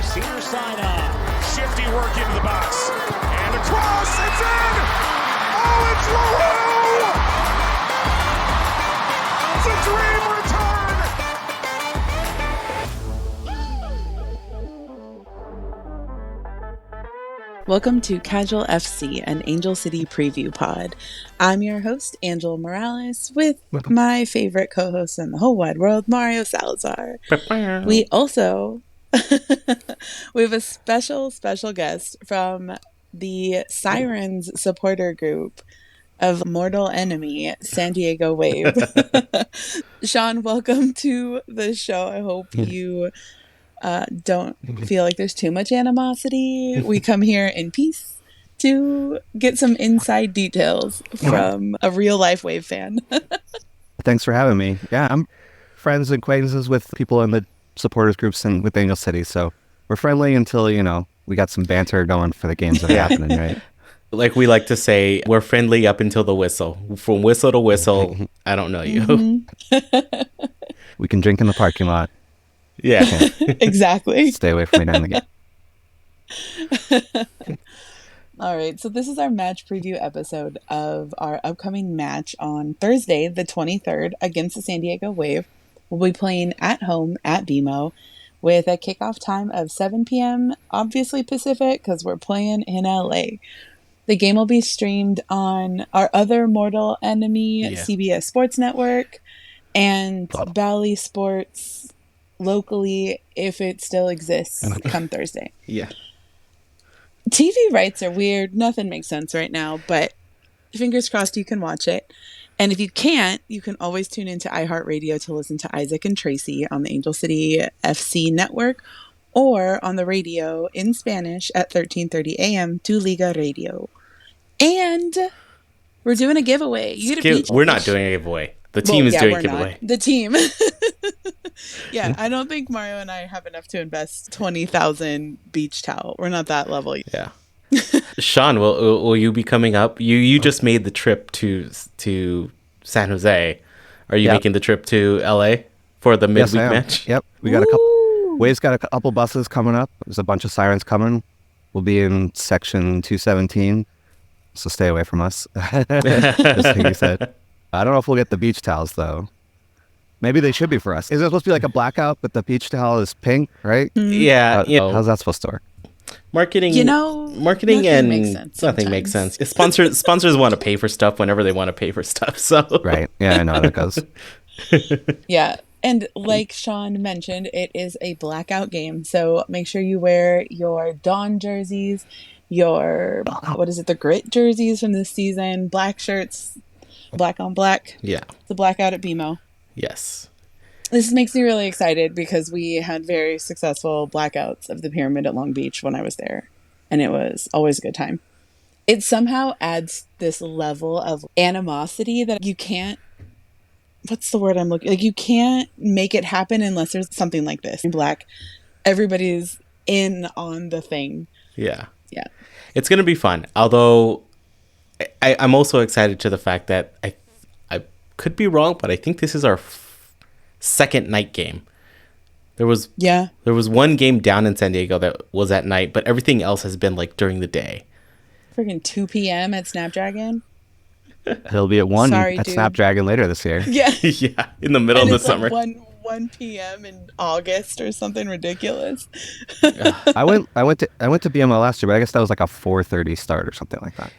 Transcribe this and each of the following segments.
Cedar side up. Shifty work into the box. And across. It's in. Oh, it's Loho. It's a dream return. Welcome to Casual FC, an Angel City preview pod. I'm your host, Angel Morales, with my favorite co-host in the whole wide world, Mario Salazar. We also we have a special guest from the Sirens supporter group of mortal enemy, San Diego Wave. Sean, welcome to the show. I hope you don't feel like there's too much animosity. We come here in peace to get some inside details from a real life Wave fan. Thanks for having me. Yeah, I'm friends and acquaintances with people in the supporters groups and with Angel City, so we're friendly until, we got some banter going for the games that are happening, right? Like we like to say, we're friendly up until the whistle. From whistle to whistle, I don't know you. Mm-hmm. We can drink in the parking lot. Yeah. Exactly. Stay away from me during the game. All right, so this is our match preview episode of our upcoming match on Thursday, the 23rd, against the San Diego Wave. We'll be playing at home at BMO with a kickoff time of 7 p.m., obviously Pacific, because we're playing in LA. The game will be streamed on our other mortal enemy, CBS Sports Network, and Bally Sports locally, if it still exists, come Thursday. Yeah. TV rights are weird. Nothing makes sense right now, but fingers crossed you can watch it. And if you can't, you can always tune into iHeart Radio to listen to Isaac and Tracy on the Angel City FC network or on the radio in Spanish at 13:30 a.m. Tu Liga Radio. And we're doing a giveaway. You get a beach We're not doing a giveaway. The team is doing a giveaway. The team. Yeah, I don't think Mario and I have enough to invest 20,000 beach towel. We're not that level yet. Yeah. Sean, will you be coming up? You just made the trip to San Jose. Are you making the trip to LA for the midweek match? Yep. We got a couple. Wave's got a couple buses coming up. There's a bunch of Sirens coming. We'll be in section 217, so stay away from us. Just like you said. I don't know if we'll get the beach towels though. Maybe they should be for us. Is it supposed to be like a blackout, but the beach towel is pink, right? Yeah. How's that supposed to work? Marketing, nothing and makes sense nothing makes sense. Sponsors want to pay for stuff whenever they want to pay for stuff. So right, yeah, I know how that goes. Yeah, and like Sean mentioned, it is a blackout game, so make sure you wear your Dawn jerseys, your the grit jerseys from this season, black shirts, black on black. Yeah, the blackout at BMO. Yes. This makes me really excited because we had very successful blackouts of the pyramid at Long Beach when I was there, and it was always a good time. It somehow adds this level of animosity that you can't, what's the word I'm looking, like you can't make it happen unless there's something like this. In black, everybody's in on the thing. Yeah. Yeah. It's going to be fun. Although I'm also excited to the fact that I could be wrong, but I think this is our second night game. There was one game down in San Diego that was at night, but everything else has been like during the day. Freaking 2 p.m. at Snapdragon. He'll be at 1 at dude. Snapdragon later this year. Yeah. Yeah, in the middle of the summer. Like 1 p.m. in August or something ridiculous. I went to BMO last year, but I guess that was like a 4:30 start or something like that.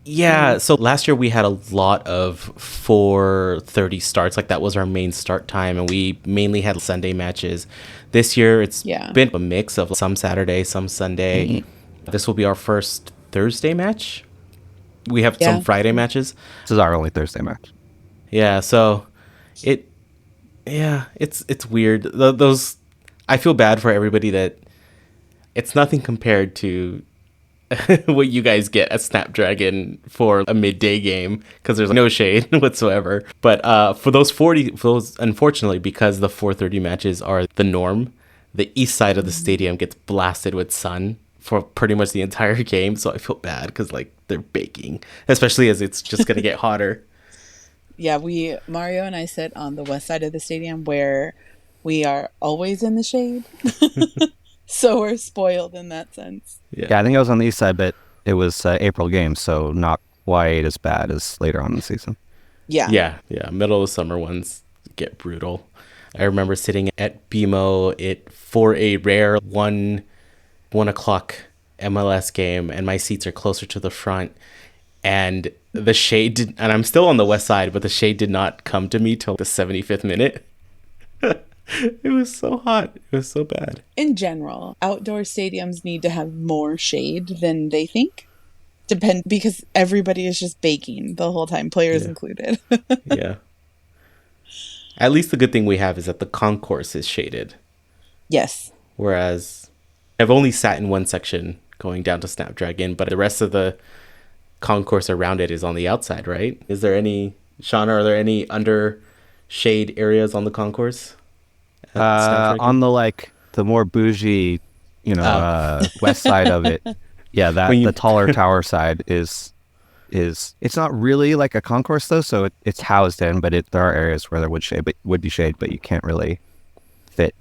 Yeah, so last year we had a lot of 4:30 starts. Like that was our main start time, and we mainly had Sunday matches. This year it's been a mix of some Saturday, some Sunday. Mm-hmm. This will be our first Thursday match. We have some Friday matches. This is our only Thursday match. Yeah, so it's weird. Those I feel bad for everybody that it's nothing compared to what you guys get at Snapdragon for a midday game, because there's no shade whatsoever. But for those unfortunately, because the 4:30 matches are the norm, the east side of the stadium gets blasted with sun for pretty much the entire game. So I feel bad because like they're baking, especially as it's just gonna get hotter. Yeah, Mario and I sit on the west side of the stadium where we are always in the shade. So we're spoiled in that sense. Yeah, I think I was on the east side, but it was April games, so not quite as bad as later on in the season. Yeah. Middle of summer ones get brutal. I remember sitting at BMO for a rare 1 o'clock MLS game, and my seats are closer to the front, and the shade did, and I'm still on the west side, but the shade did not come to me till the 75th minute. It was so hot. It was so bad. In general, outdoor stadiums need to have more shade than they think. Because everybody is just baking the whole time, players included. Yeah. At least the good thing we have is that the concourse is shaded. Yes. Whereas I've only sat in one section going down to Snapdragon, but the rest of the concourse around it is on the outside, right? Is there any, Shauna, are there any under shade areas on the concourse? On the more bougie, west side of it. Yeah, the taller tower side is it's not really like a concourse though, so it's housed in, but there are areas where there would be shade, but you can't really fit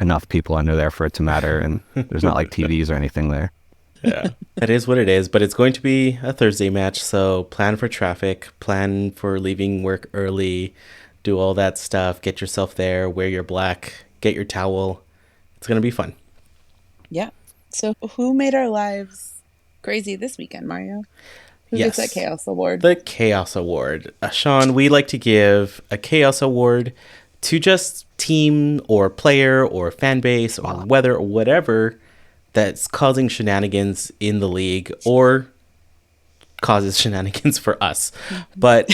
enough people under there for it to matter, and there's not like TVs or anything there. Yeah, it is what it is, but it's going to be a Thursday match, so plan for traffic, plan for leaving work early, do all that stuff, get yourself there, wear your black, get your towel. It's going to be fun. Yeah. So who made our lives crazy this weekend, Mario? Who gets that Chaos Award? The Chaos Award. Sean, we like to give a Chaos Award to just team or player or fan base or weather or whatever that's causing shenanigans in the league or causes shenanigans for us. But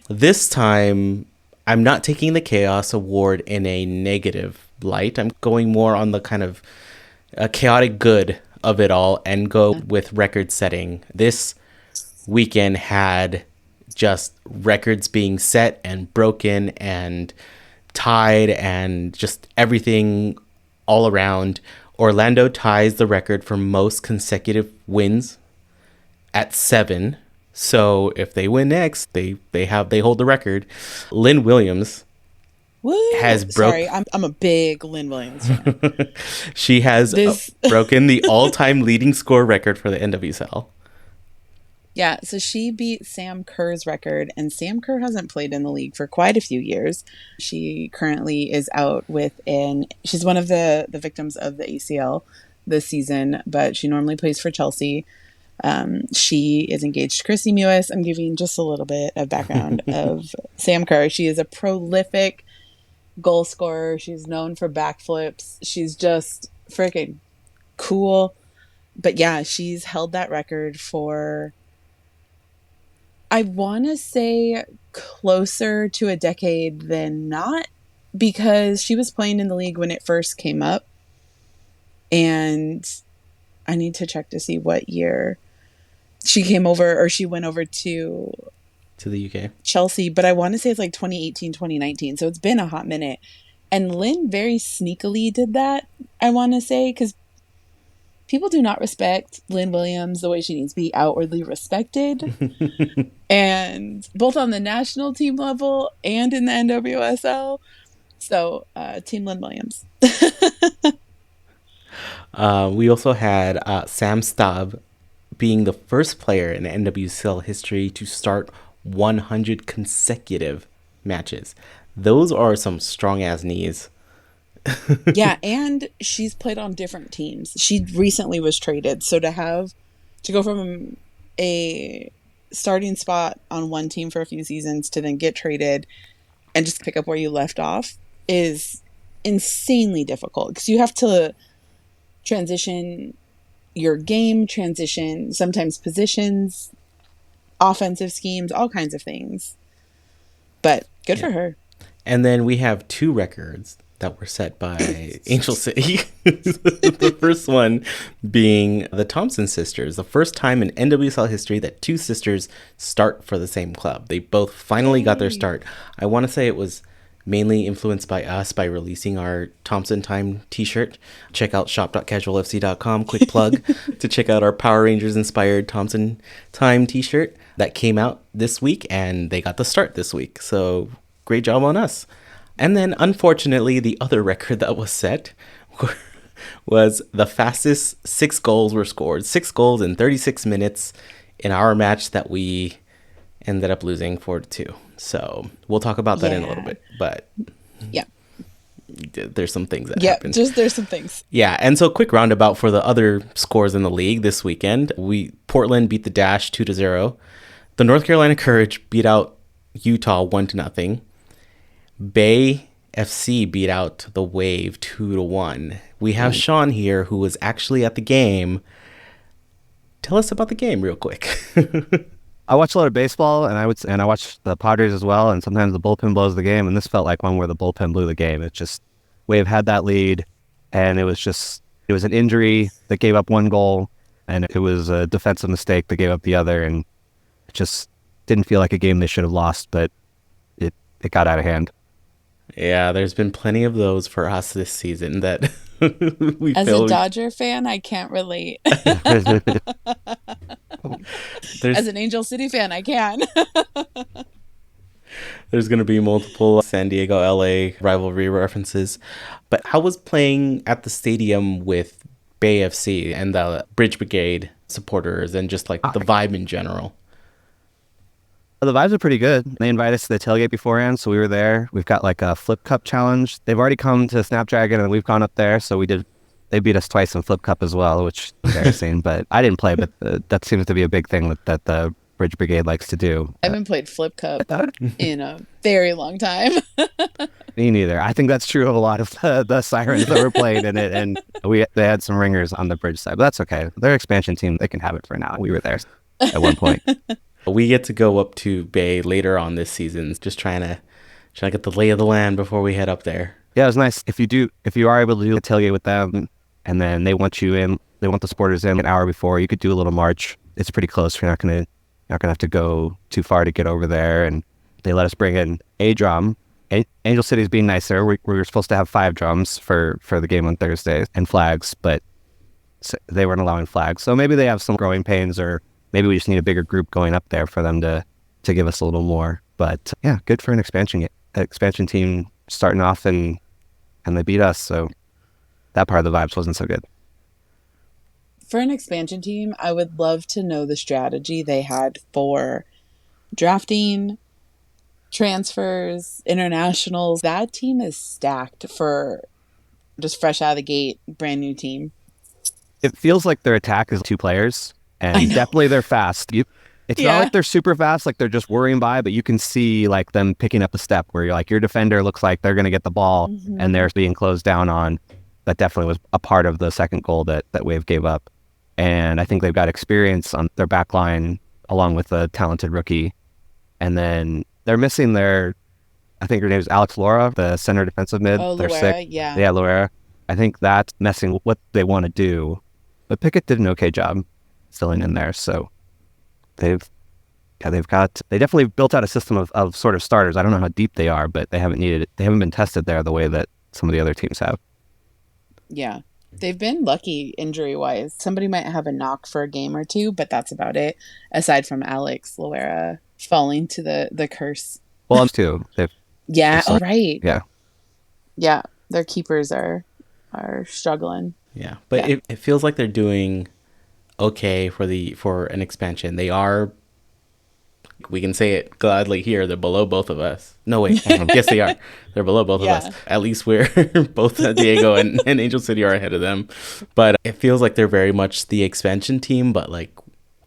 this time, I'm not taking the Chaos Award in a negative light. I'm going more on the kind of chaotic good of it all and go with record setting. This weekend had just records being set and broken and tied and just everything all around. Orlando ties the record for most consecutive wins at 7. So if they win next, they hold the record. Lynn Williams has broken. Sorry, I'm a big Lynn Williams fan. She has broken the all-time leading score record for the NWSL. Yeah, so she beat Sam Kerr's record, and Sam Kerr hasn't played in the league for quite a few years. She currently is out she's one of the victims of the ACL this season, but she normally plays for Chelsea. She is engaged to Chrissy Mewis. I'm giving just a little bit of background of Sam Kerr. She is a prolific goal scorer. She's known for backflips. She's just freaking cool. But yeah, she's held that record for, I want to say, closer to a decade than not, because she was playing in the league when it first came up. And I need to check to see what year she came over, or she went over to the UK, Chelsea, but I want to say it's like 2018, 2019. So it's been a hot minute. And Lynn very sneakily did that, I want to say, because people do not respect Lynn Williams the way she needs to be outwardly respected. And both on the national team level and in the NWSL. So, Team Lynn Williams. We also had Sam Staub being the first player in NWSL history to start 100 consecutive matches. Those are some strong-ass knees. Yeah, and she's played on different teams. She recently was traded, so to go from a starting spot on one team for a few seasons to then get traded and just pick up where you left off is insanely difficult, because you have to transition your game, transition sometimes positions, offensive schemes, all kinds of things. But good for her. And then we have 2 records that were set by Angel City. The first one being the Thompson sisters. The first time in NWSL history that 2 sisters start for the same club. They both finally got their start. I want to say it was mainly influenced by us by releasing our Thompson Time t-shirt. Check out shop.casualfc.com, quick plug, to check out our Power Rangers inspired Thompson Time t-shirt that came out this week, and they got the start this week. So great job on us. And then unfortunately, the other record that was set was the fastest 6 goals were scored. 6 goals in 36 minutes in our match that we ended up losing 4-2. So we'll talk about that in a little bit. But yeah, there's some things that happened. There's some things. Yeah, and so quick roundabout for the other scores in the league this weekend. Portland beat the Dash 2-0. The North Carolina Courage beat out Utah 1-0. Bay FC beat out the Wave 2-1. We have Sean here, who was actually at the game. Tell us about the game real quick. I watch a lot of baseball, and I watch the Padres as well, and sometimes the bullpen blows the game, and this felt like one where the bullpen blew the game. It just, Wave had that lead, and it was an injury that gave up 1 goal, and it was a defensive mistake that gave up the other, and it just didn't feel like a game they should have lost, but it got out of hand. Yeah, there's been plenty of those for us this season that we As a Dodger fan, I can't relate. As an Angel City fan, I can. There's going to be multiple San Diego, LA rivalry references. But how was playing at the stadium with Bay FC and the Bridge Brigade supporters and just like the vibe in general? The vibes are pretty good. They invited us to the tailgate beforehand, so we were there. We've got like a Flip Cup challenge. They've already come to Snapdragon, and we've gone up there, so they beat us twice in Flip Cup as well, which is embarrassing. But I didn't play, but that seems to be a big thing that the Bridge Brigade likes to do. I haven't played Flip Cup in a very long time. Me neither. I think that's true of a lot of the Sirens that were playing in it, and they had some ringers on the Bridge side, but that's okay. Their expansion team, they can have it for now. We were there at one point. We get to go up to Bay later on this season, just trying to get the lay of the land before we head up there. Yeah, it was nice. If you are able to do a tailgate with them, and then they want you in, they want the supporters in an hour before, you could do a little march. It's pretty close. You're not gonna have to go too far to get over there. And they let us bring in a drum. Angel City's being nicer. We were supposed to have 5 drums for the game on Thursday and flags, but they weren't allowing flags. So maybe they have some growing pains, or maybe we just need a bigger group going up there for them to give us a little more. But yeah, good for an expansion team starting off, and they beat us. So that part of the vibes wasn't so good. For an expansion team, I would love to know the strategy they had for drafting, transfers, internationals. That team is stacked for just fresh out of the gate, brand new team. It feels like their attack is 2 players. And definitely they're fast. It's not like they're super fast, like they're just worrying by, but you can see like them picking up a step where you're like, your defender looks like they're going to get the ball and they're being closed down on. That definitely was a part of the second goal that Wave gave up. And I think they've got experience on their back line along with a talented rookie. And then they're missing I think her name is Alex Laura, the center defensive mid. Oh, they're Luera, sick. yeah. Luera. I think that's messing with what they want to do. But Pickett did an okay job filling in there. So they definitely built out a system of sort of starters. I don't know how deep they are, but they haven't been tested there the way that some of the other teams have. Yeah. They've been lucky injury-wise. Somebody might have a knock for a game or 2, but that's about it, aside from Alex Loera falling to the curse. Well, too. Right. Yeah. Yeah, their keepers are struggling. Yeah, but it feels like they're doing okay for an expansion. They are, we can say it gladly here, they're below both of us. No, wait. Yes, they are. They're below both of us. At least we're both San Diego and Angel City are ahead of them. But it feels like they're very much the expansion team, but like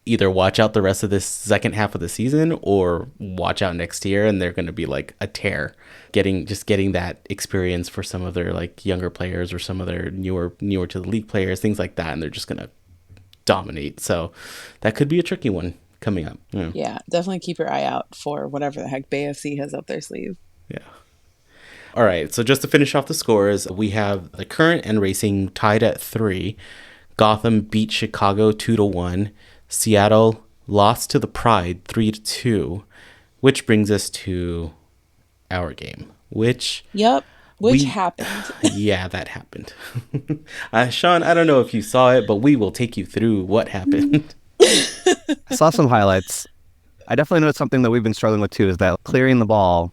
either watch out the rest of this second half of the season or watch out next year, and they're going to be like a tear. Getting that experience for some of their like younger players or some of their newer to the league players, things like that, and they're just going to dominate. So that could be a tricky one coming up. Yeah, definitely keep your eye out for whatever the heck Bay FC has up their sleeve. Yeah. All right, so just to finish off the scores, we have the Current and Racing tied at 3. Gotham beat Chicago 2-1. Seattle lost to the Pride 3-2, which brings us to our game, which happened. Yeah, that happened. Sean, I don't know if you saw it, but we will take you through what happened. I saw some highlights. I definitely noticed something that we've been struggling with too, is that clearing the ball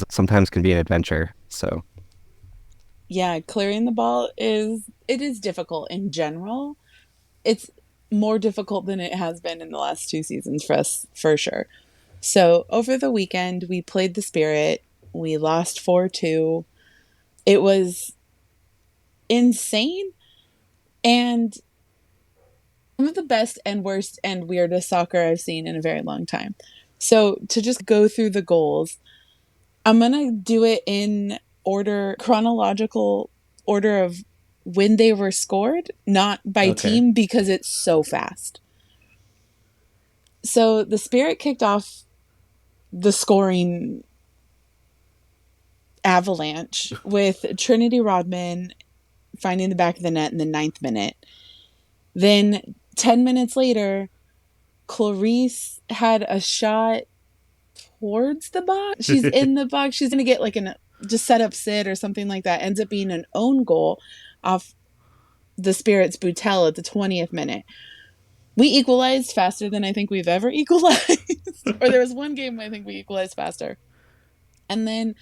sometimes can be an adventure. So Yeah, clearing the ball is difficult in general. It's more difficult than it has been in the last 2 seasons for us, for sure. So over the weekend, we played the Spirit. We lost 4-2. It was insane and some of the best and worst and weirdest soccer I've seen in a very long time. So to just go through the goals, I'm going to do it in order, chronological order of when they were scored, not by team, because it's so fast. So the Spirit kicked off the scoring avalanche with Trinity Rodman finding the back of the net in the 9th minute. Then 10 minutes later, Clarice had a shot towards the box. She's in the box. She's going to get like just set up Sid or something like that. Ends up being an own goal off the Spirit's Boutel at the 20th minute. We equalized faster than I think we've ever equalized. Or there was one game I think we equalized faster. And then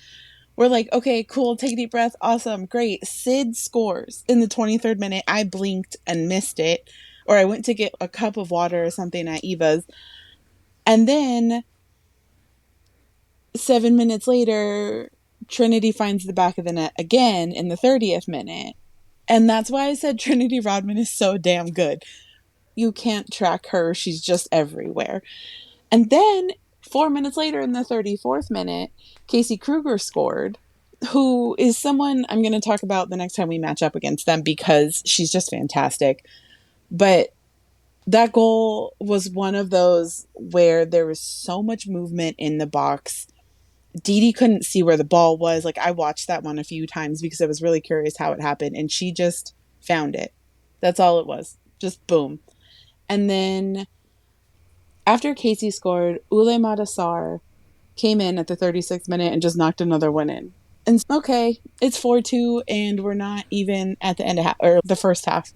we're like, okay, cool, take a deep breath. Awesome, great. Sid scores in the 23rd minute. I blinked and missed it. Or I went to get a cup of water or something at Eva's. And then 7 minutes later, Trinity finds the back of the net again in the 30th minute. And that's why I said Trinity Rodman is so damn good. You can't track her. She's just everywhere. And then 4 minutes later in the 34th minute, Casey Kruger scored, who is someone I'm going to talk about the next time we match up against them because she's just fantastic. But that goal was one of those where there was so much movement in the box. Dee Dee couldn't see where the ball was. Like, I watched that one a few times because I was really curious how it happened. And she just found it. That's all it was. Just boom. And then after Casey scored, Ule Madasar came in at the 36th minute and just knocked another one in. And okay, it's 4-2 and we're not even at the end of half, or the first half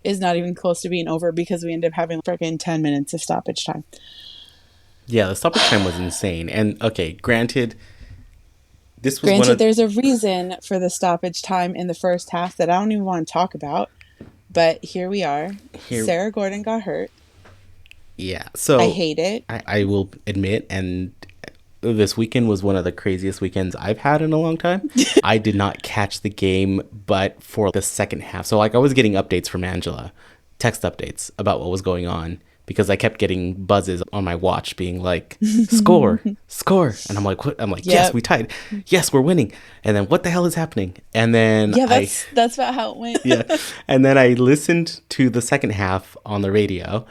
is not even close to being over because we ended up having freaking 10 minutes of stoppage time. Yeah, the stoppage time was insane. And okay, granted, this was there's a reason for the stoppage time in the first half that I don't even want to talk about. But here we are. Sarah Gordon got hurt. Yeah, so I hate it. I will admit, and this weekend was one of the craziest weekends I've had in a long time. I did not catch the game, but for the second half. So like I was getting updates from Angela, text updates about what was going on because I kept getting buzzes on my watch being like, score. And I'm like, what? I'm like, yes, we tied. Yes, we're winning. And then what the hell is happening? And then that's about how it went. Yeah. And then I listened to the second half on the radio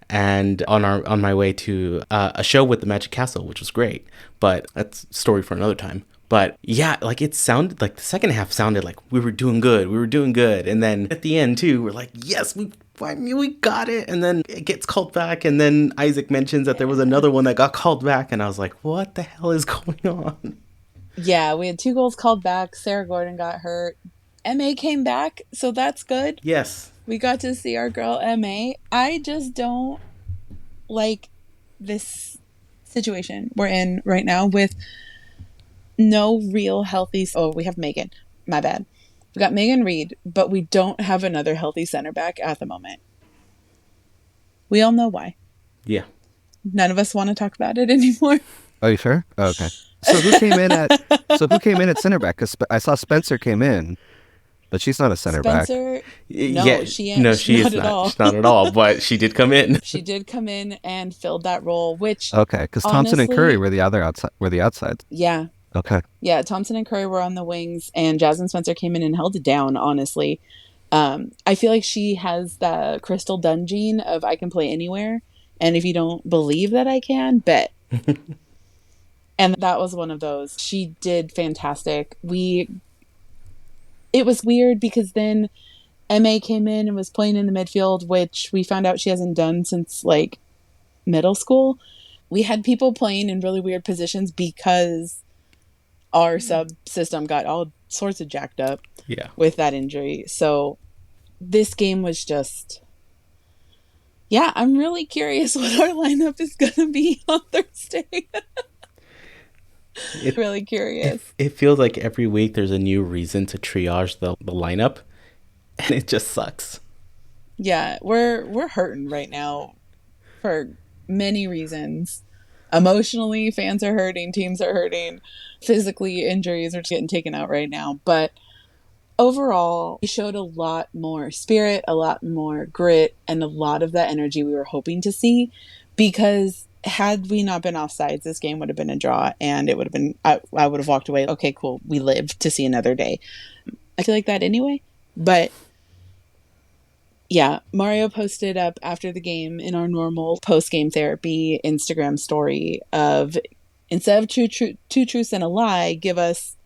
and on my way to a show with the Magic Castle, which was great. But that's a story for another time. But yeah, like it sounded like the second half sounded like we were doing good. And then at the end too, we're like, yes, we got it. And then it gets called back. And then Isaac mentions that there was another one that got called back. And I was like, what the hell is going on? Yeah, we had 2 goals called back. Sarah Gordon got hurt. MA came back, so that's good. Yes. We got to see our girl MA. I just don't like this situation we're in right now with no real healthy... Oh, we have Megan. My bad. We got Megan Reed, but we don't have another healthy center back at the moment. We all know why. Yeah. None of us want to talk about it anymore. Are you sure? Oh, okay. So who came in at center back? Because I saw Spencer came in, but she's not a center back. No, yeah, she ain't. No, she is not at all. She's not at all. But she did come in. She did come in and filled that role, which okay, because Thompson and Curry were the outside. Yeah. Okay. Yeah, Thompson and Curry were on the wings, and Jasmine Spencer came in and held it down, honestly. I feel like she has the Crystal Dunn gene of I can play anywhere, and if you don't believe that I can, bet. And that was one of those. She did fantastic. It was weird because then MA came in and was playing in the midfield, which we found out she hasn't done since, like, middle school. We had people playing in really weird positions because our subsystem got all sorts of jacked up with that injury. So this game was just... Yeah, I'm really curious what our lineup is going to be on Thursday. Really curious. It feels like every week there's a new reason to triage the lineup, and it just sucks. Yeah, we're hurting right now for many reasons. Emotionally, fans are hurting, teams are hurting. Physically, injuries are getting taken out right now. But overall, we showed a lot more spirit, a lot more grit, and a lot of that energy we were hoping to see. Because had we not been offsides, this game would have been a draw, and it would have been, I would have walked away. Okay, cool. We lived to see another day. I feel like that anyway. But yeah, Mario posted up after the game in our normal post-game therapy Instagram story of, instead of two truths and a lie, give us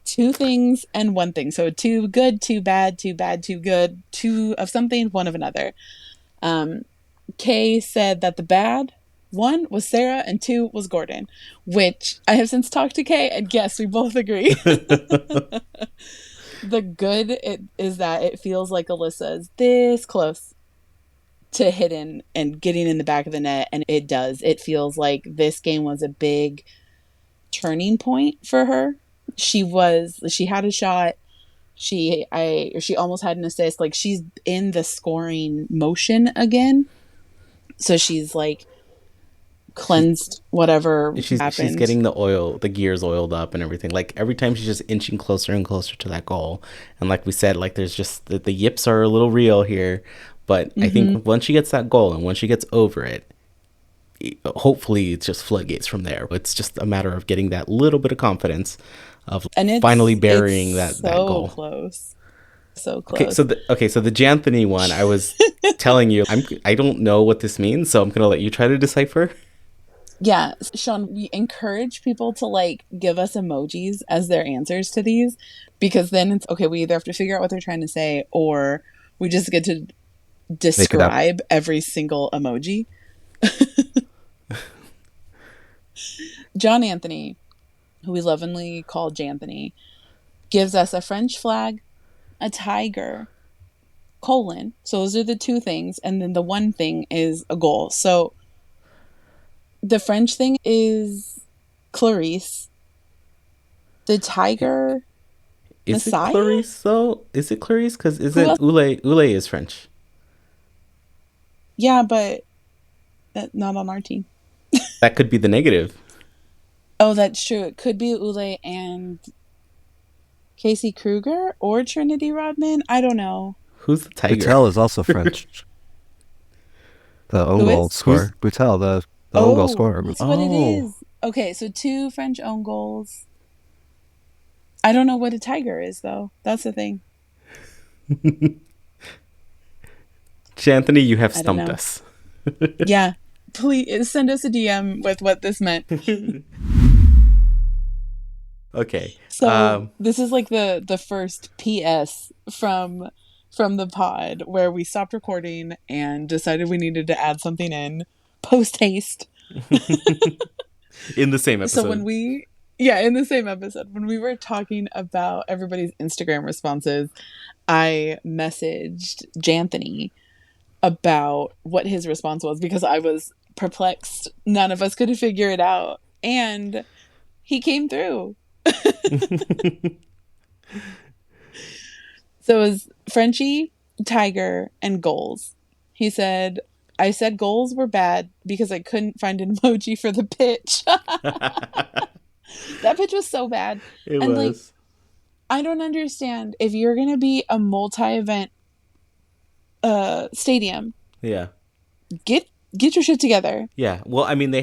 two things and one thing. So two good, two bad, two bad, two good, two of something, one of another. Kay said that the bad one was Sarah and two was Gordon, which I have since talked to Kay, and yes, we both agree. The good is that it feels like Alyssa is this close to hitting and getting in the back of the net, and it does. It feels like this game was a big turning point for her. She had a shot. She almost had an assist. Like, she's in the scoring motion again. So she's like cleansed whatever happened. She's getting the gears oiled up and everything. Like, every time she's just inching closer and closer to that goal. And like we said, like, there's just the yips are a little real here. But I think once she gets that goal and once she gets over it, hopefully it's just floodgates from there. It's just a matter of getting that little bit of confidence of finally burying that goal. So close. Okay, so the Janthony one, I was telling you, I don't know what this means, so I'm gonna let you try to decipher. Yeah, Sean, we encourage people to like give us emojis as their answers to these, because then it's okay. We either have to figure out what they're trying to say, or we just get to describe every single emoji. John Anthony, who we lovingly call Janthony, gives us a French flag, a tiger, colon. So those are the two things, and then the one thing is a goal. So the French thing is Clarice. The tiger, is Messiah? it Clarice though? Is it Clarice? Because isn't Ule is French? Yeah, but not on our team. That could be the negative. Oh, that's true. It could be Ule and Casey Kruger or Trinity Rodman. I don't know. Who's the tiger? Boutel is also French. The own goal scorer. Boutel, the own goal scorer. That's what it is. Okay, so two French own goals. I don't know what a tiger is, though. That's the thing. Anthony, you have stumped us. Yeah. Please send us a DM with what this meant. Okay. So this is like the first PS from the pod where we stopped recording and decided we needed to add something in post haste. In the same episode. So in the same episode, when we were talking about everybody's Instagram responses, I messaged Janthony about what his response was because I was perplexed. None of us could figure it out. And he came through. So it was Frenchie, tiger, and goals. He said, I said goals were bad because I couldn't find an emoji for the pitch. That pitch was so bad. It was. Like, I don't understand. If you're going to be a multi-event stadium, yeah, get your shit together. Yeah. Well, I mean, they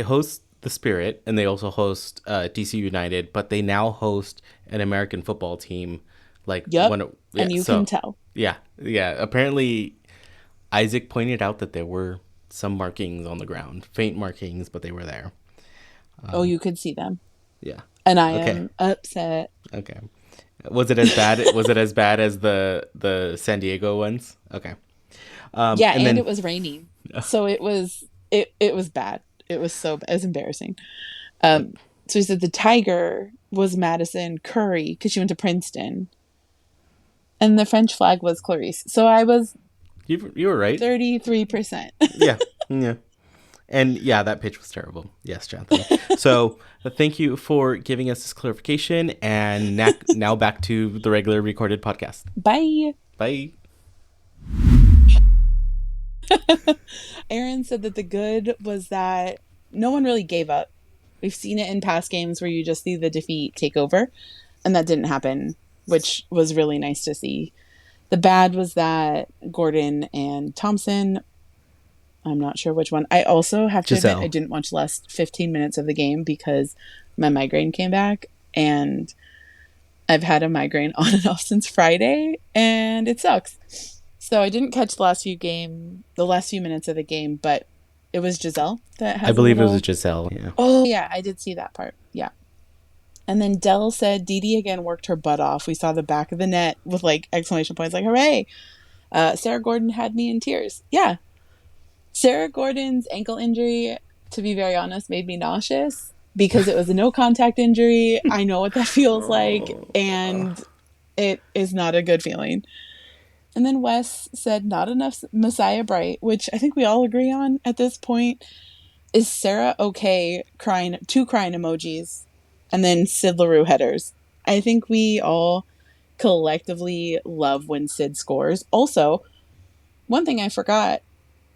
host the Spirit and they also host DC United, but they now host an American football team. Like, and you can tell. Yeah. Apparently, Isaac pointed out that there were some markings on the ground, faint markings, but they were there. You could see them. Yeah. And I am upset. Okay. Was it as bad? Was it as bad as the San Diego ones? Okay. Yeah, and then it was raining, so it was bad. It was it was embarrassing. So he said the tiger was Madison Curry because she went to Princeton, and the French flag was Clarice. So I was you were right. 33%. Yeah. And yeah, that pitch was terrible. Yes, Jonathan. So thank you for giving us this clarification. And now back to the regular recorded podcast. Bye. Bye. Aaron said that the good was that no one really gave up. We've seen it in past games where you just see the defeat take over, and that didn't happen, which was really nice to see. The bad was that Gordon and Thompson, I'm not sure which one. I also have to admit I didn't watch the last 15 minutes of the game because my migraine came back, and I've had a migraine on and off since Friday, and it sucks. So I didn't catch the last few minutes of the game, but it was Gisele that has I believe it was Gisele. Yeah. Oh, yeah, I did see that part. Yeah. And then Dell said Didi again worked her butt off. We saw the back of the net with like exclamation points like, hooray. Sarah Gordon had me in tears. Yeah. Sarah Gordon's ankle injury, to be very honest, made me nauseous because it was a no contact injury. I know what that feels like, and it is not a good feeling. And then Wes said not enough Messiah Bright, which I think we all agree on at this point. Is Sarah okay crying, 2 crying emojis, and then Sid LaRue headers? I think we all collectively love when Sid scores. Also, one thing I forgot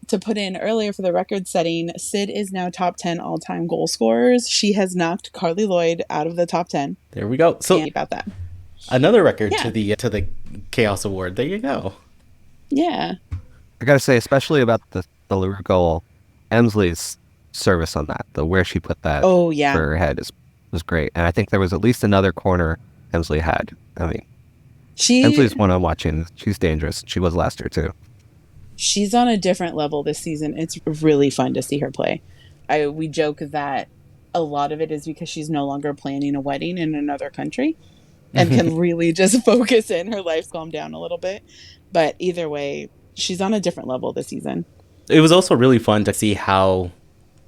to put in earlier for the record setting, Sid is now top 10 all-time goal scorers. She has knocked Carly Lloyd out of the top 10. There we go. So about that. Another record to the Chaos Award. There you go. Yeah. I gotta say, especially about the LaRue goal, Emsley's service on that, where she put that for her head was great. And I think there was at least another corner Emsley had. I mean, Emsley's one I'm watching. She's dangerous. She was last year too. She's on a different level this season. It's really fun to see her play. We joke that a lot of it is because she's no longer planning a wedding in another country and can really just focus in. Her life's calmed down a little bit. But either way, she's on a different level this season. It was also really fun to see how,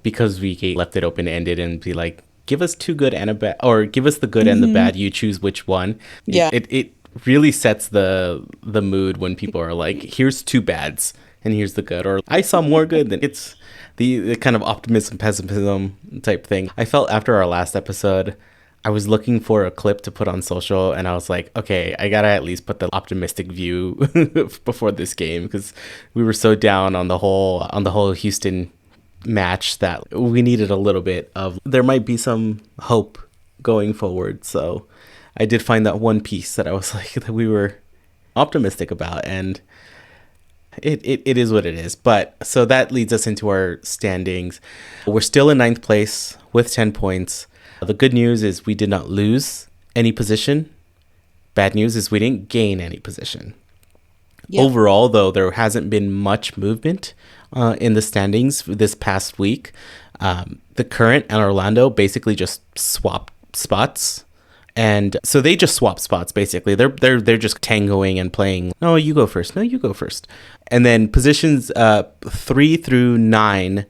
because we left it open-ended and be like, give us 2 good and a bad, or give us the good and the bad, you choose which one. Yeah. It really sets the mood when people are like, here's 2 bads and here's the good, or I saw more good than. It's the kind of optimism pessimism type thing. I felt after our last episode, I was looking for a clip to put on social, and I was like, okay, I gotta at least put the optimistic view before this game, because we were so down on the whole Houston match that we needed a little bit of, there might be some hope going forward. So I did find that one piece that I was like, that we were optimistic about, and it is what it is. But so that leads us into our standings. We're still in 9th place with 10 points. The good news is we did not lose any position. Bad news is we didn't gain any position. Yep. Overall, though, there hasn't been much movement in the standings this past week. The Current and Orlando basically just swapped spots. And so they just swap spots, basically. They're just tangoing and playing, no, you go first. No, you go first. And then positions 3 through 9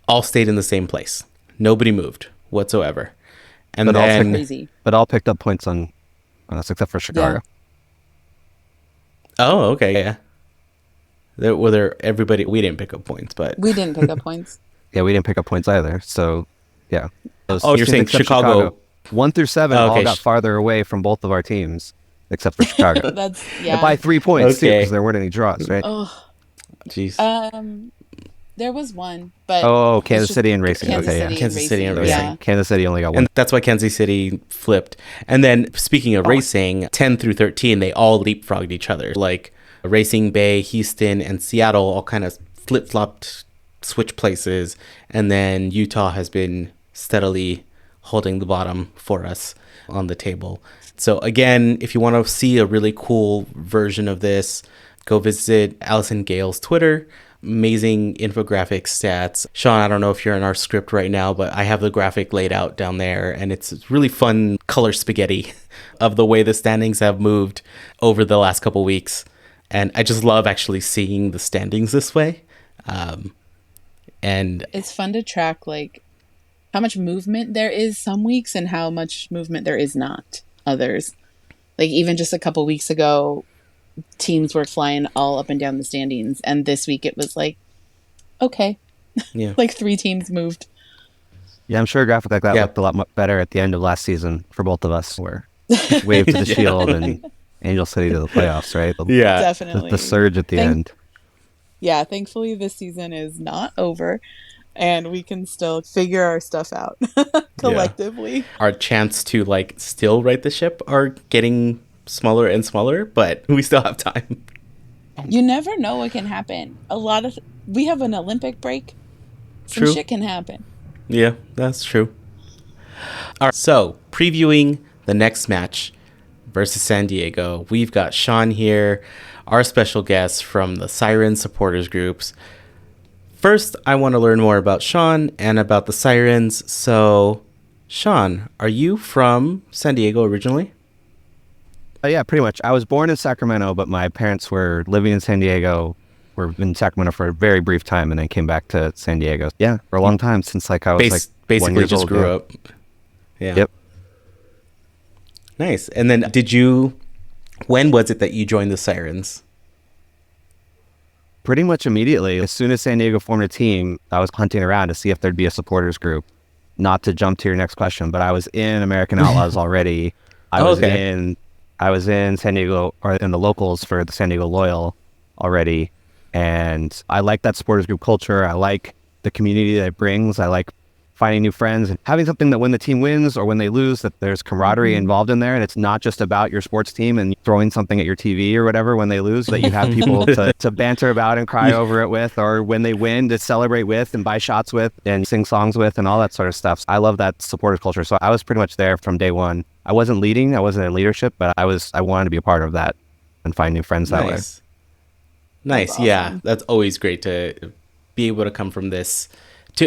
all stayed in the same place. Nobody moved whatsoever. And but all picked up points on us, except for Chicago. Yeah. Oh, okay. Yeah. Everybody, we didn't pick up points, but. We didn't pick up points. Yeah, we didn't pick up points either. So, yeah. You're saying Chicago. 1 through 7 all got farther away from both of our teams, except for Chicago. And by 3 points, too, because there weren't any draws, right? Oh, jeez. There was one, but Kansas City and Racing. Kansas City and Racing. Yeah. Kansas City only got 1. And that's why Kansas City flipped. And then speaking of Racing, 10 through 13, they all leapfrogged each other. Like Racing Bay, Houston, and Seattle all kind of flip-flopped, switch places. And then Utah has been steadily holding the bottom for us on the table. So again, if you want to see a really cool version of this, go visit Allison Gale's Twitter. Amazing infographic stats. Sean, I don't know if you're in our script right now, but I have the graphic laid out down there, and it's really fun color spaghetti of the way the standings have moved over the last couple weeks. And I just love actually seeing the standings this way. And it's fun to track like how much movement there is some weeks and how much movement there is not others. Like even just a couple weeks ago, teams were flying all up and down the standings, and this week it was like, okay, Yeah. Like 3 teams moved. Yeah, I'm sure a graphic like that looked a lot better at the end of last season for both of us, where Wave to the Shield and Angel City to the playoffs, right? Yeah. Definitely. The surge at the end. Yeah, thankfully this season is not over and we can still figure our stuff out collectively. Our chance to like still right the ship are getting smaller and smaller, but we still have time. You never know what can happen. We have an Olympic break. Some shit can happen. Yeah, that's true. All right, so previewing the next match versus San Diego, we've got Sean here, our special guest from the Sirens supporters groups. First, I want to learn more about Sean and about the Sirens. So, Sean, are you from San Diego originally? Yeah, pretty much. I was born in Sacramento, but my parents were living in San Diego. Were in Sacramento for a very brief time, and then came back to San Diego. Yeah, for a long time, since like I was basically just grew up. Yeah. Yep. Nice. And then when was it that you joined the Sirens? Pretty much immediately. As soon as San Diego formed a team, I was hunting around to see if there'd be a supporters group. Not to jump to your next question, but I was in American Outlaws already. I was in San Diego, or in the locals for the San Diego Loyal already. And I like that supporters group culture. I like the community that it brings. I like finding new friends and having something that when the team wins or when they lose, that there's camaraderie involved in there. And it's not just about your sports team and throwing something at your TV or whatever when they lose, that you have people to banter about and cry over it with, or when they win to celebrate with and buy shots with and sing songs with and all that sort of stuff. I love that supporters culture. So I was pretty much there from day one. I wasn't leading, I wasn't in leadership, but I wanted to be a part of that and find new friends that way. Nice. Awesome. Yeah. That's always great to be able to come from this,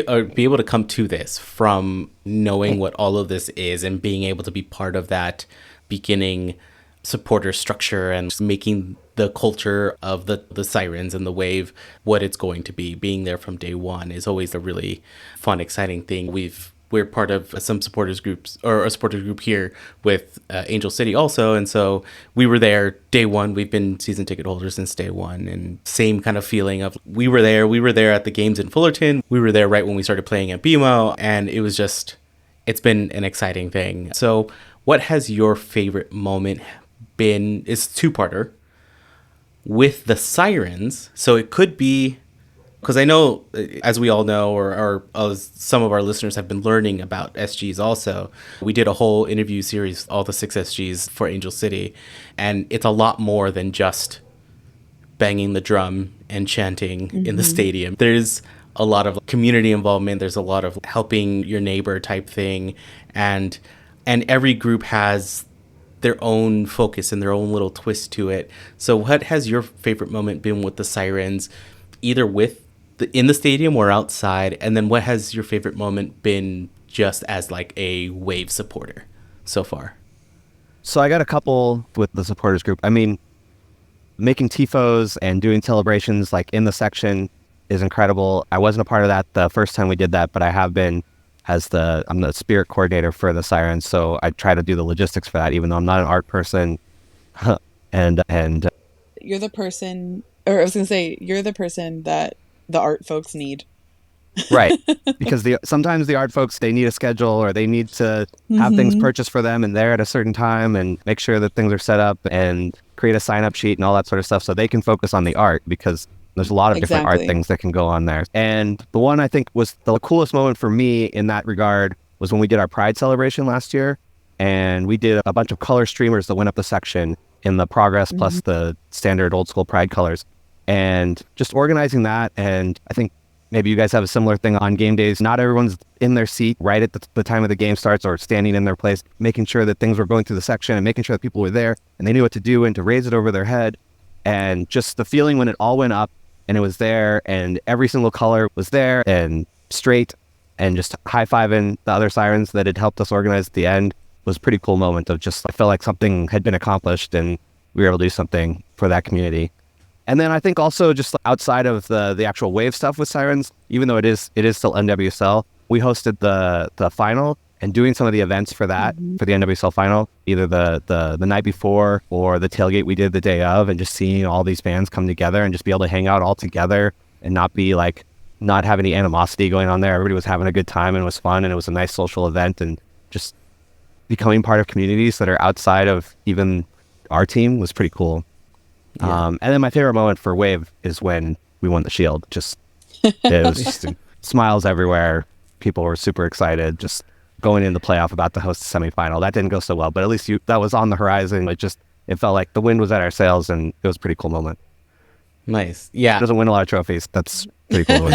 or be able to come to this from knowing what all of this is and being able to be part of that beginning supporter structure and making the culture of the Sirens and the Wave what it's going to be. Being there from day one is always a really fun, exciting thing. We're part of some supporters groups, or a supporters group here with Angel City also. And so we were there day one. We've been season ticket holders since day one, and same kind of feeling of we were there at the games in Fullerton. We were there right when we started playing at BMO, and it's been an exciting thing. So what has your favorite moment been? It's two-parter with the Sirens. So it could be, because I know, as we all know, or as some of our listeners have been learning about SGs also, we did a whole interview series, all the 6 SGs for Angel City, and it's a lot more than just banging the drum and chanting in the stadium. There's a lot of community involvement. There's a lot of helping your neighbor type thing, and every group has their own focus and their own little twist to it. So what has your favorite moment been with the Sirens, either in the stadium or outside? And then what has your favorite moment been just as like a Wave supporter so far? So I got a couple with the supporters group. I mean, making tifos and doing celebrations like in the section is incredible. I wasn't a part of that the first time we did that, but I have been I'm the spirit coordinator for the Sirens. So I try to do the logistics for that, even though I'm not an art person. and You're the person, or I was going to say, you're the person that the art folks need. Right. Because sometimes the art folks, they need a schedule, or they need to have things purchased for them and there at a certain time, and make sure that things are set up and create a sign-up sheet and all that sort of stuff so they can focus on the art, because there's a lot of different art things that can go on there. And the one I think was the coolest moment for me in that regard was when we did our Pride celebration last year, and we did a bunch of color streamers that went up the section in the Progress plus the standard old school Pride colors. And just organizing that, and I think maybe you guys have a similar thing on game days. Not everyone's in their seat right at the time of the game starts, or standing in their place, making sure that things were going through the section and making sure that people were there and they knew what to do and to raise it over their head. And just the feeling when it all went up and it was there and every single color was there and straight, and just high-fiving the other Sirens that had helped us organize at the end was a pretty cool moment of just, I felt like something had been accomplished and we were able to do something for that community. And then I think also just outside of the actual Wave stuff with Sirens, even though it is still NWSL, we hosted the final and doing some of the events for that, for the NWSL final, either the night before or the tailgate we did the day of, and just seeing all these fans come together and just be able to hang out all together and not be like not have any animosity going on there. Everybody was having a good time and it was fun and it was a nice social event, and just becoming part of communities that are outside of even our team was pretty cool. Yeah. And then my favorite moment for Wave is when we won the Shield. It was just smiles everywhere. People were super excited. Just going into the playoff, about to host the semifinal. That didn't go so well, but at least that was on the horizon. It felt like the wind was at our sails, and it was a pretty cool moment. Nice. Yeah. Doesn't win a lot of trophies. That's pretty cool.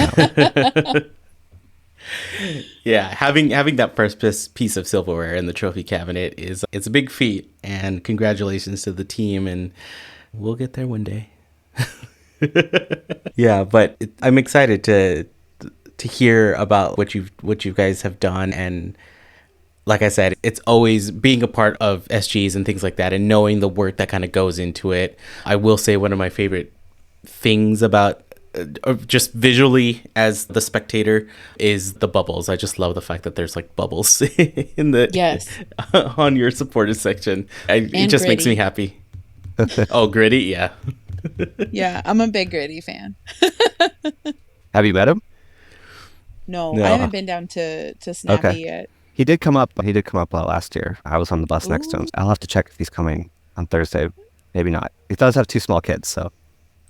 Yeah, having that first piece of silverware in the trophy cabinet it's a big feat, and congratulations to the team, and we'll get there one day. Yeah, but I'm excited to hear about what you guys have done, and like I said, it's always being a part of SGs and things like that, and knowing the work that kind of goes into it. I will say one of my favorite things about just visually as the spectator is the bubbles. I just love the fact that there's like bubbles in the on your supporters section. It just makes me happy. Oh, Gritty, yeah. Yeah, I'm a big Gritty fan. Have you met him? No, I haven't been down to Snappy yet. He did come up last year. I was on the bus next to him. I'll have to check if he's coming on Thursday. Maybe not. He does have 2 small kids, so.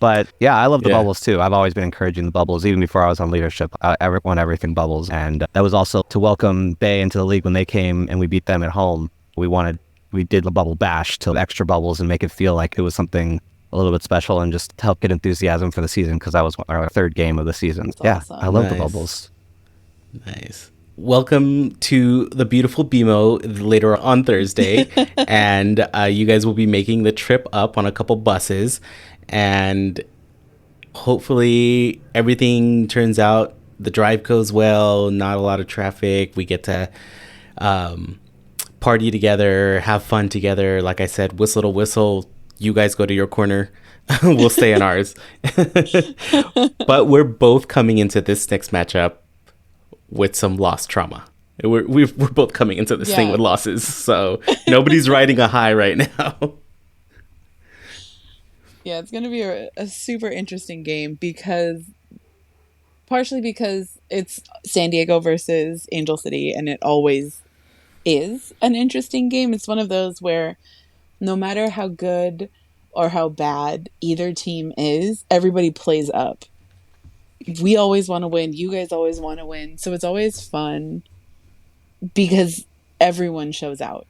But yeah, I love the bubbles too. I've always been encouraging the bubbles, even before I was on leadership. I want everything bubbles. And that was also to welcome Bay into the league when they came and we beat them at home. We did the bubble bash to extra bubbles and make it feel like it was something a little bit special, and just help get enthusiasm for the season, because that was our 3rd game of the season. That's awesome. I love the bubbles. Nice. Welcome to the beautiful BMO later on Thursday. And you guys will be making the trip up on a couple buses. And hopefully everything turns out. The drive goes well, not a lot of traffic. We get to party together, have fun together. Like I said, whistle to whistle. You guys go to your corner. We'll stay in ours. But we're both coming into this next matchup with some loss trauma. We're both coming into this thing with losses. So nobody's riding a high right now. Yeah, it's going to be a super interesting game, partially because it's San Diego versus Angel City, and it always is an interesting game. It's one of those where no matter how good or how bad either team is, everybody plays up. We always want to win. You guys always want to win. So it's always fun because everyone shows out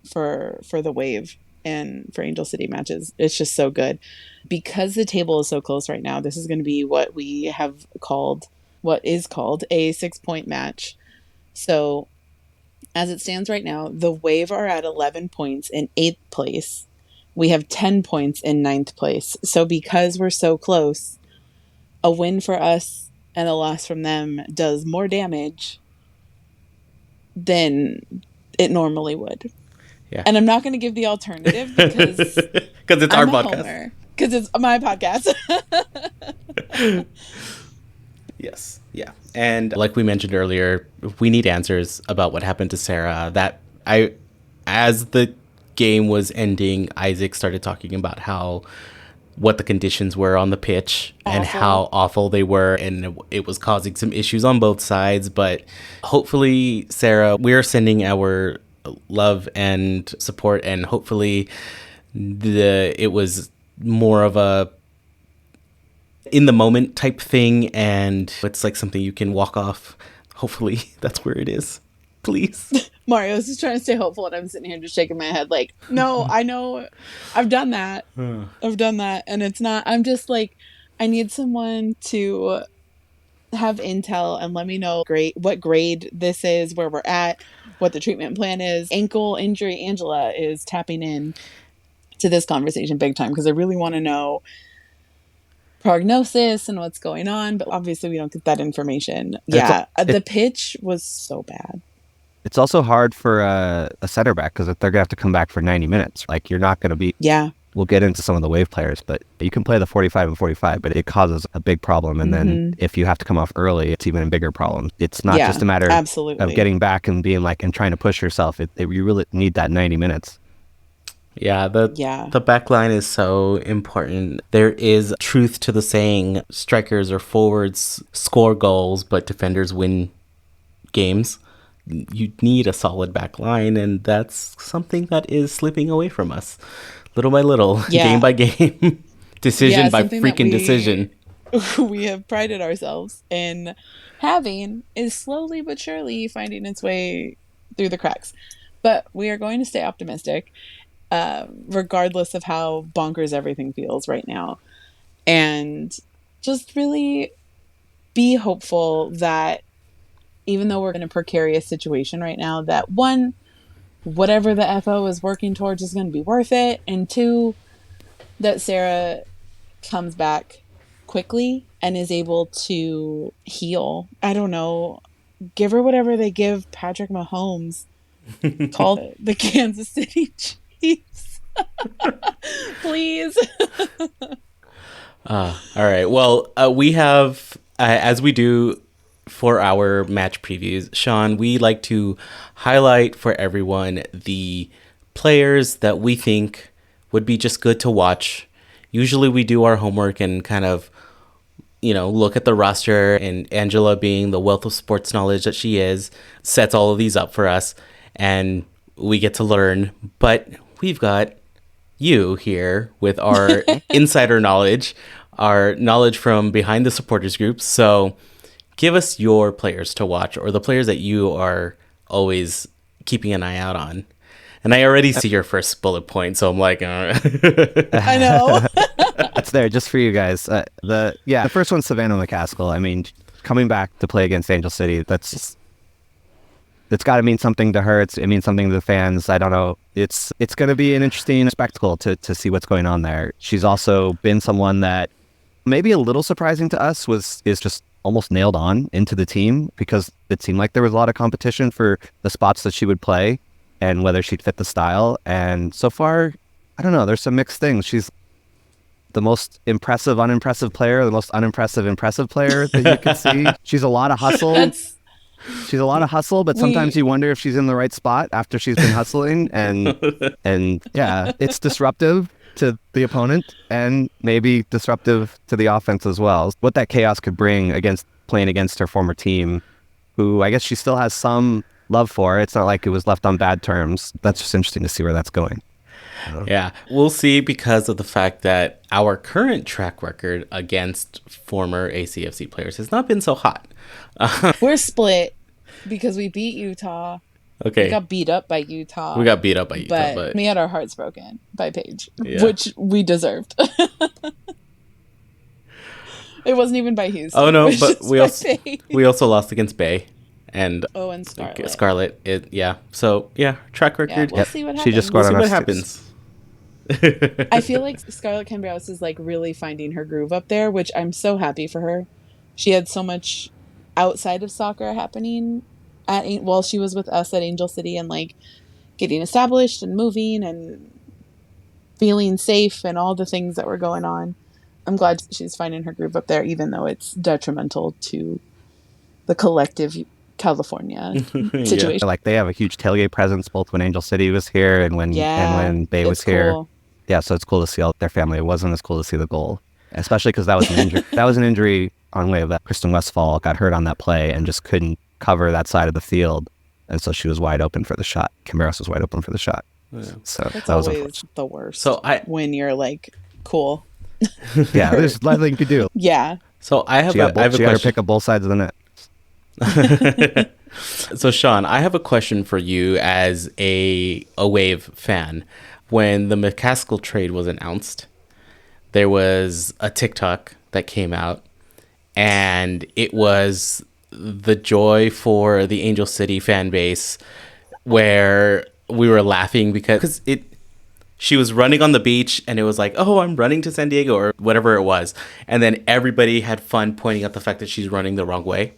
for the Wave and for Angel City matches. It's just so good. Because the table is so close right now, this is going to be what is called a 6-point match. So as it stands right now, the Wave are at 11 points in 8th place. We have 10 points in 9th place. So because we're so close, a win for us and a loss from them does more damage than it normally would. Yeah. And I'm not going to give the alternative because it's our podcast. Because it's my podcast. Yes. Yeah. And like we mentioned earlier, we need answers about what happened to Sarah. As the game was ending, Isaac started talking about what the conditions were on the pitch and how awful they were, and it was causing some issues on both sides. But hopefully, Sarah, we're sending our love and support, and hopefully it was more of a in the moment type thing, and it's like something you can walk off. Hopefully that's where it is. Please. Mario's just trying to stay hopeful, and I'm sitting here just shaking my head like, no, I know I've done that. And it's not, I'm just like, I need someone to have intel and let me know what grade this is, where we're at, what the treatment plan is. Ankle injury Angela is tapping in to this conversation big time, because I really want to know prognosis and what's going on, but obviously we don't get that information. The pitch was so bad. It's also hard for a center back, because they're going to have to come back for 90 minutes. Like, you're not going to be... Yeah. We'll get into some of the Wave players, but you can play the 45 and 45, but it causes a big problem. And then if you have to come off early, it's even a bigger problem. It's not just a matter of getting back and being like, and trying to push yourself. You really need that 90 minutes. Yeah, the back line is so important. There is truth to the saying, strikers or forwards score goals, but defenders win games. You need a solid back line, and that's something that is slipping away from us. Little by little, game by game, decision by freaking decision. We have prided ourselves in having is slowly but surely finding its way through the cracks. But we are going to stay optimistic, regardless of how bonkers everything feels right now. And just really be hopeful that even though we're in a precarious situation right now, that one, whatever the FO is working towards is going to be worth it. And two, that Sarah comes back quickly and is able to heal. I don't know. Give her whatever they give Patrick Mahomes. Call the Kansas City Chiefs. Please. All right. Well, we have, as we do for our match previews, Sean, we like to highlight for everyone the players that we think would be just good to watch. Usually we do our homework and kind of, look at the roster, and Angela, being the wealth of sports knowledge that she is, sets all of these up for us and we get to learn. But we've got you here with our insider knowledge, our knowledge from behind the supporters groups. So give us your players to watch, or the players that you are always keeping an eye out on. And I already see your first bullet point, so I'm like, I know. It's there just for you guys. The first one's Savanna McCaskill. I mean, coming back to play against Angel City, that's got to mean something to her. It means something to the fans. I don't know. It's going to be an interesting spectacle to see what's going on there. She's also been someone that maybe a little surprising to us is just almost nailed on into the team, because it seemed like there was a lot of competition for the spots that she would play and whether she'd fit the style. And so far, I don't know, there's some mixed things. She's the most impressive, unimpressive player, the most unimpressive, impressive player that you can see. She's a lot of hustle. She's a lot of hustle, but sometimes you wonder if she's in the right spot after she's been hustling. And yeah, it's disruptive to the opponent and maybe disruptive to the offense as well. What that chaos could bring playing against her former team, who I guess she still has some love for. It's not like it was left on bad terms. That's just interesting to see where that's going. Yeah, we'll see, because of the fact that our current track record against former ACFC players has not been so hot. We're split because we beat Utah. Okay. We got beat up by Utah. But we had our hearts broken by Paige, which we deserved. It wasn't even by Houston. Oh no, but we also lost against Bay. And Scarlet. So track record. Yeah, we'll see what happens. She just scored on us. What happens. I feel like Scarlett Cambrios is like really finding her groove up there, which I'm so happy for her. She had so much outside of soccer happening while she was with us at Angel City, and like getting established and moving and feeling safe and all the things that were going on. I'm glad she's finding her groove up there, even though it's detrimental to the collective California situation. Yeah. Like, they have a huge tailgate presence both when Angel City was here and when Bay was here. Cool. Yeah, so it's cool to see all their family. It wasn't as cool to see the goal, especially because that was an injury. That was an injury on way that Kristen Westphal got hurt on that play and just couldn't cover that side of the field, and so she was wide open for the shot. Camberos was wide open for the shot. Yeah. So that's that was always the worst. So when you're like, cool. Yeah, there's nothing you could do. Yeah. So I have a question. to pick up both sides of the net. So Sean, I have a question for you as a Wave fan. When the McCaskill trade was announced, there was a TikTok that came out, and it was the joy for the Angel City fan base, where we were laughing because she was running on the beach and it was like, oh, I'm running to San Diego or whatever it was. And then everybody had fun pointing out the fact that she's running the wrong way.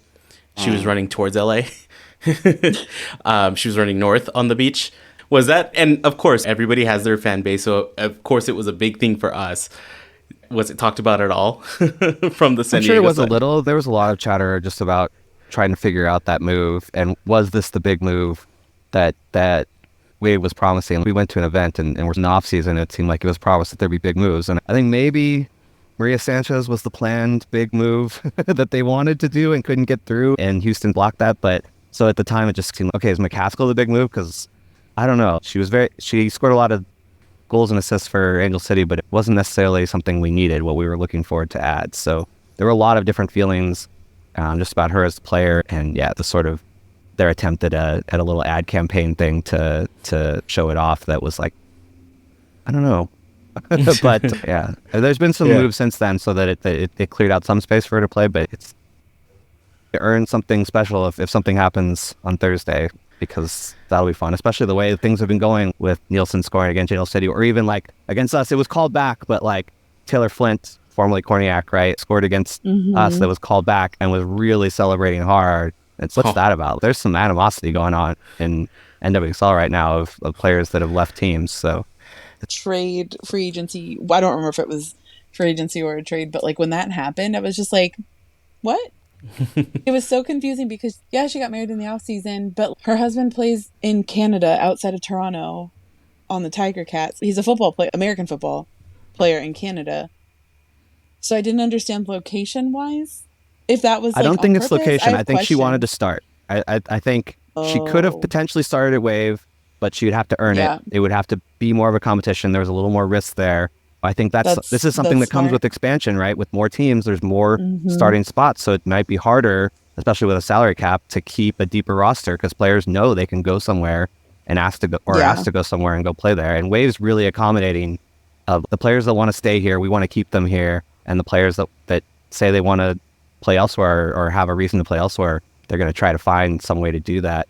She was running towards LA. She was running north on the beach. Was that? And of course, everybody has their fan base. So of course, it was a big thing for us. Was it talked about at all from the San Diego sure it was side? A little. There was a lot of chatter just about trying to figure out that move. And was this the big move that Wade was promising. We went to an event and we're in the off season. It seemed like it was promised that there'd be big moves. And I think maybe Maria Sanchez was the planned big move that they wanted to do and couldn't get through. And Houston blocked that. But so at the time, it just seemed, okay, is McCaskill the big move? Because I don't know. She scored a lot of goals and assists for Angel City, but it wasn't necessarily something we needed, what we were looking forward to add. So there were a lot of different feelings just about her as a player, and the sort of their attempt at a little ad campaign thing to show it off that was like, I don't know. But there's been some moves since then so that it cleared out some space for her to play, but it's to earn something special if something happens on Thursday, because that'll be fun, especially the way things have been going with Nielsen scoring against Angel City, or even like against us. It was called back, but like Taylor Flint, formerly Korniak, right, scored against us that was called back and was really celebrating hard. What's that about? There's some animosity going on in NWSL right now of players that have left teams. So trade, free agency, I don't remember if it was free agency or a trade, but like when that happened, I was just like, what? It was so confusing because she got married in the off season, but her husband plays in Canada outside of Toronto on the Tiger Cats. He's a football player, American football player in Canada. So I didn't understand location wise. If that was, I don't think it's location. I think she wanted to start. I think she could have potentially started at Wave, but she would have to earn it. It would have to be more of a competition. There was a little more risk there. I think this is something that comes with expansion, right? With more teams, there's more starting spots. So it might be harder, especially with a salary cap, to keep a deeper roster because players know they can go somewhere and asked to go somewhere and go play there. And Wave's really accommodating of the players that want to stay here. We want to keep them here. And the players that say they want to play elsewhere or have a reason to play elsewhere, they're going to try to find some way to do that.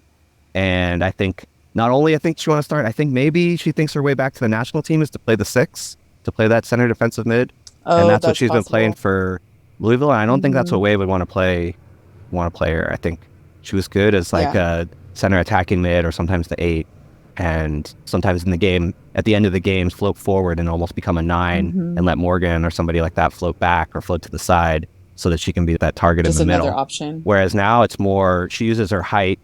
And I think not only I think she want to start, I think maybe she thinks her way back to the national team is to play the 6, to play that center defensive mid. And that's what she's been playing for Louisville. And I don't think that's what Wade would want to play her. I think she was good as like a center attacking mid or sometimes the 8. And sometimes in the game, at the end of the game, float forward and almost become a 9 and let Morgan or somebody like that float back or float to the side so that she can be that target in the middle. Another option. Whereas now it's more, she uses her height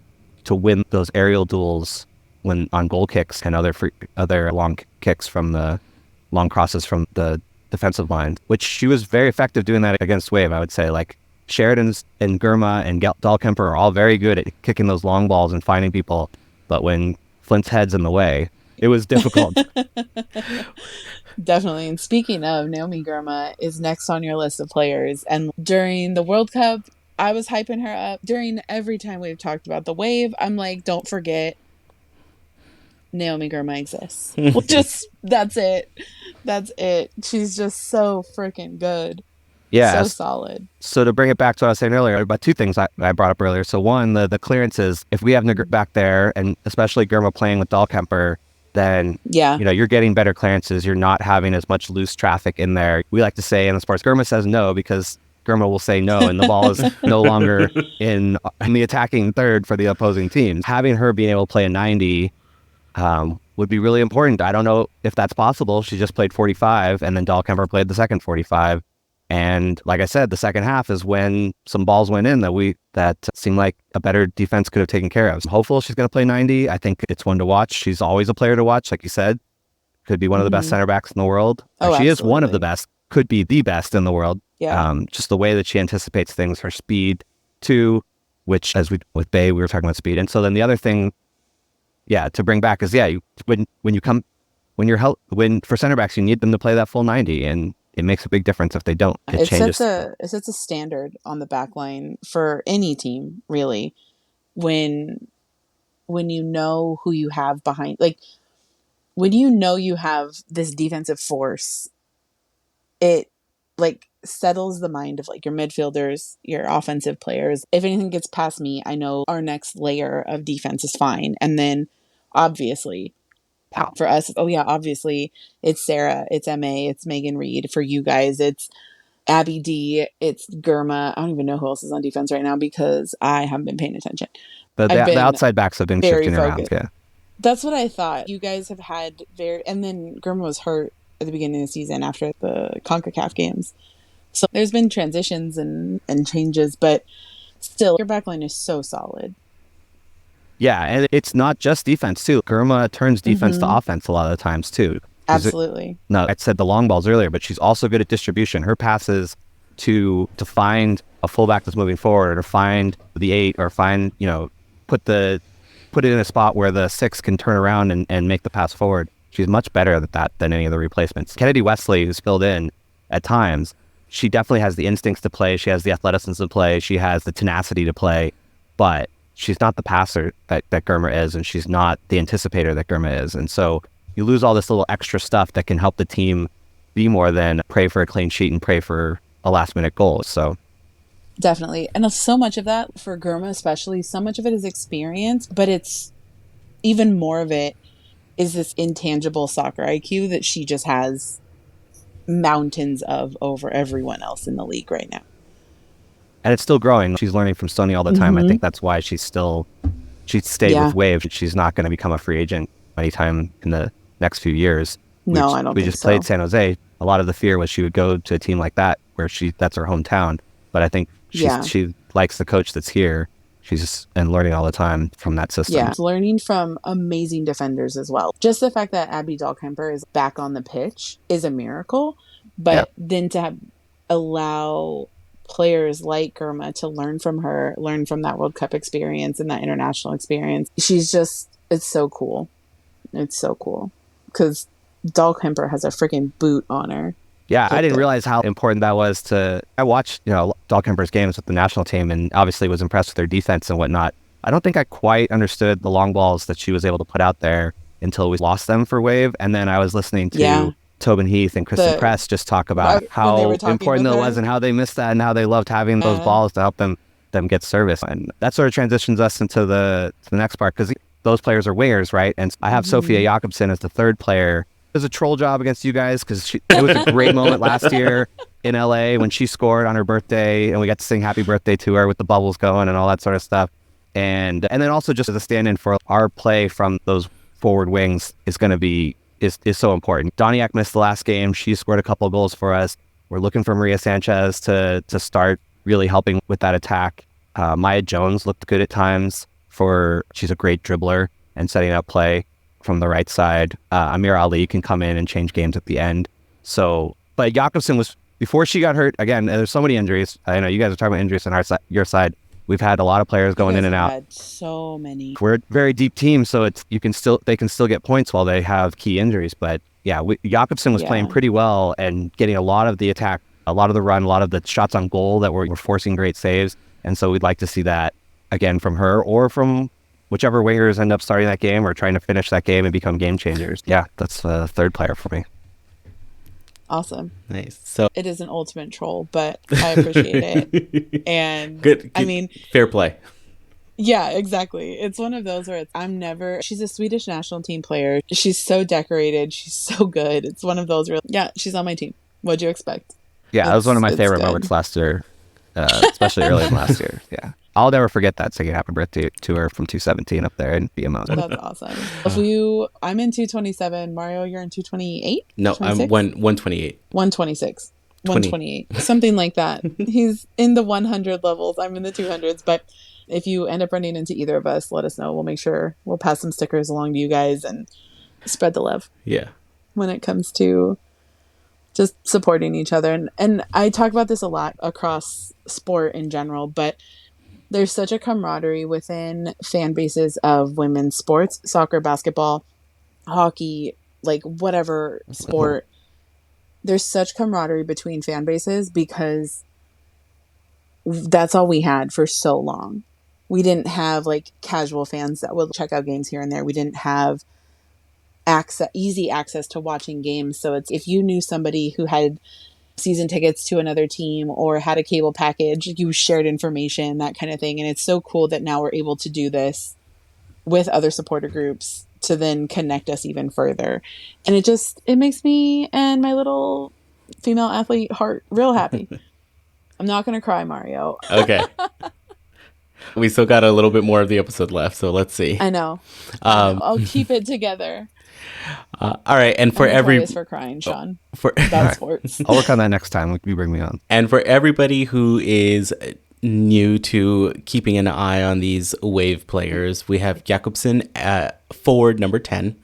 to win those aerial duels when on goal kicks and other long kicks from the long crosses from the defensive line, which she was very effective doing that against Wave. I would say like Sheridan's and Girma and Dahlkemper are all very good at kicking those long balls and finding people. But when Flint's head's in the way, it was difficult. Definitely. And speaking of, Naomi Girma is next on your list of players. And during the World Cup, I was hyping her up. During every time we've talked about the Wave, I'm like, don't forget, Naomi Girma exists. That's it. She's just so freaking good. So solid. So to bring it back to what I was saying earlier about two things I brought up earlier. So one, the clearances, if we have back there, and especially Girma playing with Dahlkemper, then you're getting better clearances. You're not having as much loose traffic in there. We like to say in the sports, Girma says no because Girma will say no, and the ball is no longer in the attacking third for the opposing team. Having her being able to play a 90 would be really important. I don't know if that's possible. She just played 45, and then Dahlkemper played the second 45. And like I said, the second half is when some balls went in that seemed like a better defense could have taken care of. I'm hopeful she's going to play 90. I think it's one to watch. She's always a player to watch, like you said. Could be one of the best center backs in the world. She is one of the best. Could be the best in the world. Just the way that she anticipates things, her speed too, which with Bay, we were talking about speed. And so then the other thing, to bring back is, when for center backs, you need them to play that full 90, and it makes a big difference if they don't. It changes. It sets a standard on the back line for any team, really, when you know who you have behind, like when you know you have this defensive force, it like settles the mind of like your midfielders, your offensive players. If anything gets past me, I know our next layer of defense is fine. And then obviously for us, obviously it's Sarah, it's MA, it's Megan Reed. For you guys, it's Abby D, it's Girma. I don't even know who else is on defense right now because I haven't been paying attention. The outside backs have been shifting around. That's what I thought. You guys have had and then Girma was hurt at the beginning of the season after the CONCACAF games. So there's been transitions and changes, but still your backline is so solid. Yeah, and it's not just defense, too. Girma turns defense to offense a lot of the times, too. Absolutely. No, I said the long balls earlier, but she's also good at distribution. Her passes to find a fullback that's moving forward, or find the 8, or find, put it in a spot where the 6 can turn around and make the pass forward. She's much better at that than any of the replacements. Kennedy Wesley, who's filled in at times, she definitely has the instincts to play. She has the athleticism to play. She has the tenacity to play, but she's not the passer that Girma is, and she's not the anticipator that Girma is. And so you lose all this little extra stuff that can help the team be more than pray for a clean sheet and pray for a last-minute goal. So definitely. And so much of that, for Girma especially, so much of it is experience, but it's even more of it is this intangible soccer IQ that she just has mountains of over everyone else in the league right now. And it's still growing. She's learning from Stoney all the time. I think that's why she'd stay with Wave. She's not going to become a free agent anytime in the next few years. No, I don't think so. We just played San Jose. A lot of the fear was she would go to a team like that where that's her hometown. But I think she likes the coach that's here. She's learning all the time from that system. Yeah, learning from amazing defenders as well. Just the fact that Abby Dahlkemper is back on the pitch is a miracle. But then to allow players like Girma to learn from her, learn from that World Cup experience and that international experience, it's so cool. It's so cool. Because Dahlkemper has a freaking boot on her. Yeah, I didn't realize how important that was I watched, Dahlkemper's games with the national team and obviously was impressed with their defense and whatnot. I don't think I quite understood the long balls that she was able to put out there until we lost them for Wave. And then I was listening to Tobin Heath and Kristen Press just talk about how important it was and how they missed that and how they loved having those balls to help them get service. And that sort of transitions us into the next part, because those players are wingers, right? And I have Sofia Jakobsson as the third player. It was a troll job against you guys because it was a great moment last year in LA when she scored on her birthday and we got to sing happy birthday to her with the bubbles going and all that sort of stuff. And then also just as a stand-in for our play from those forward wings is going to be is so important. Doniak missed the last game. She scored a couple of goals for us. We're looking for Maria Sanchez to start really helping with that attack. Maya Jones looked good at times. She's a great dribbler and setting up play from the right side. Amir Ali can come in and change games at the end. So, but Jakobsson was, before she got hurt, again, there's so many injuries. I know you guys are talking about injuries on your side. We've had a lot of players going in and out. Had so many. We're a very deep team, so they can still get points while they have key injuries. But yeah, Jakobsson was playing pretty well and getting a lot of the attack, a lot of the run, a lot of the shots on goal that were forcing great saves. And so we'd like to see that again from her or from whichever wingers end up starting that game or trying to finish that game and become game changers. Yeah, that's the third player for me. Awesome. Nice. So it is an ultimate troll, but I appreciate it. And good. I mean, fair play. Yeah, exactly. It's one of those where she's a Swedish national team player. She's so decorated. She's so good. It's one of those where, she's on my team. What'd you expect? Yeah, that was one of my favorite moments last year, especially early in last year. Yeah. I'll never forget that singing happy birthday to her from 217 up there in BMO. That's awesome. I'm in 227. Mario, you're in 228? No, 26? I'm 128. 126. 128. Something like that. He's in the 100 levels. I'm in the 200s. But if you end up running into either of us, let us know. We'll make sure we'll pass some stickers along to you guys and spread the love. Yeah. When it comes to just supporting each other. And I talk about this a lot across sport in general, but there's such a camaraderie within fan bases of women's sports, soccer, basketball, hockey, like whatever sport. There's such camaraderie between fan bases because that's all we had for so long. We didn't have like casual fans that would check out games here and there. We didn't have easy access to watching games. So it's, if you knew somebody who had season tickets to another team or had a cable package, you shared information, that kind of thing. And it's so cool that now we're able to do this with other supporter groups to then connect us even further. And it makes me and my little female athlete heart real happy. I'm not going to cry, Mario. Okay. We still got a little bit more of the episode left, so let's see. I know. I'll keep it together. All right, and for for crying, Sean. About sports. I'll work on that next time. You bring me on. And for everybody who is new to keeping an eye on these wave players. We have Jakobsson at forward number 10.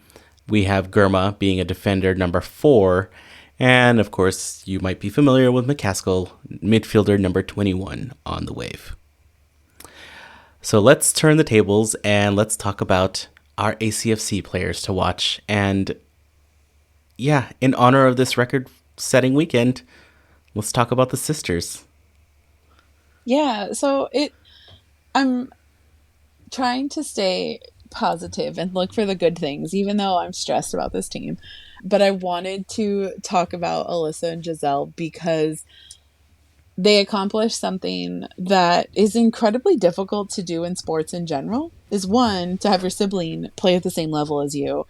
We have Girma being a defender number 4. And of course, you might be familiar with McCaskill, midfielder number 21 on the wave. So let's turn the tables and let's talk about our ACFC players to watch. And yeah, in honor of this record-setting weekend, let's talk about the sisters. Yeah, so I'm trying to stay positive and look for the good things, even though I'm stressed about this team. But I wanted to talk about Alyssa and Gisele because they accomplished something that is incredibly difficult to do in sports in general. Is one, to have your sibling play at the same level as you.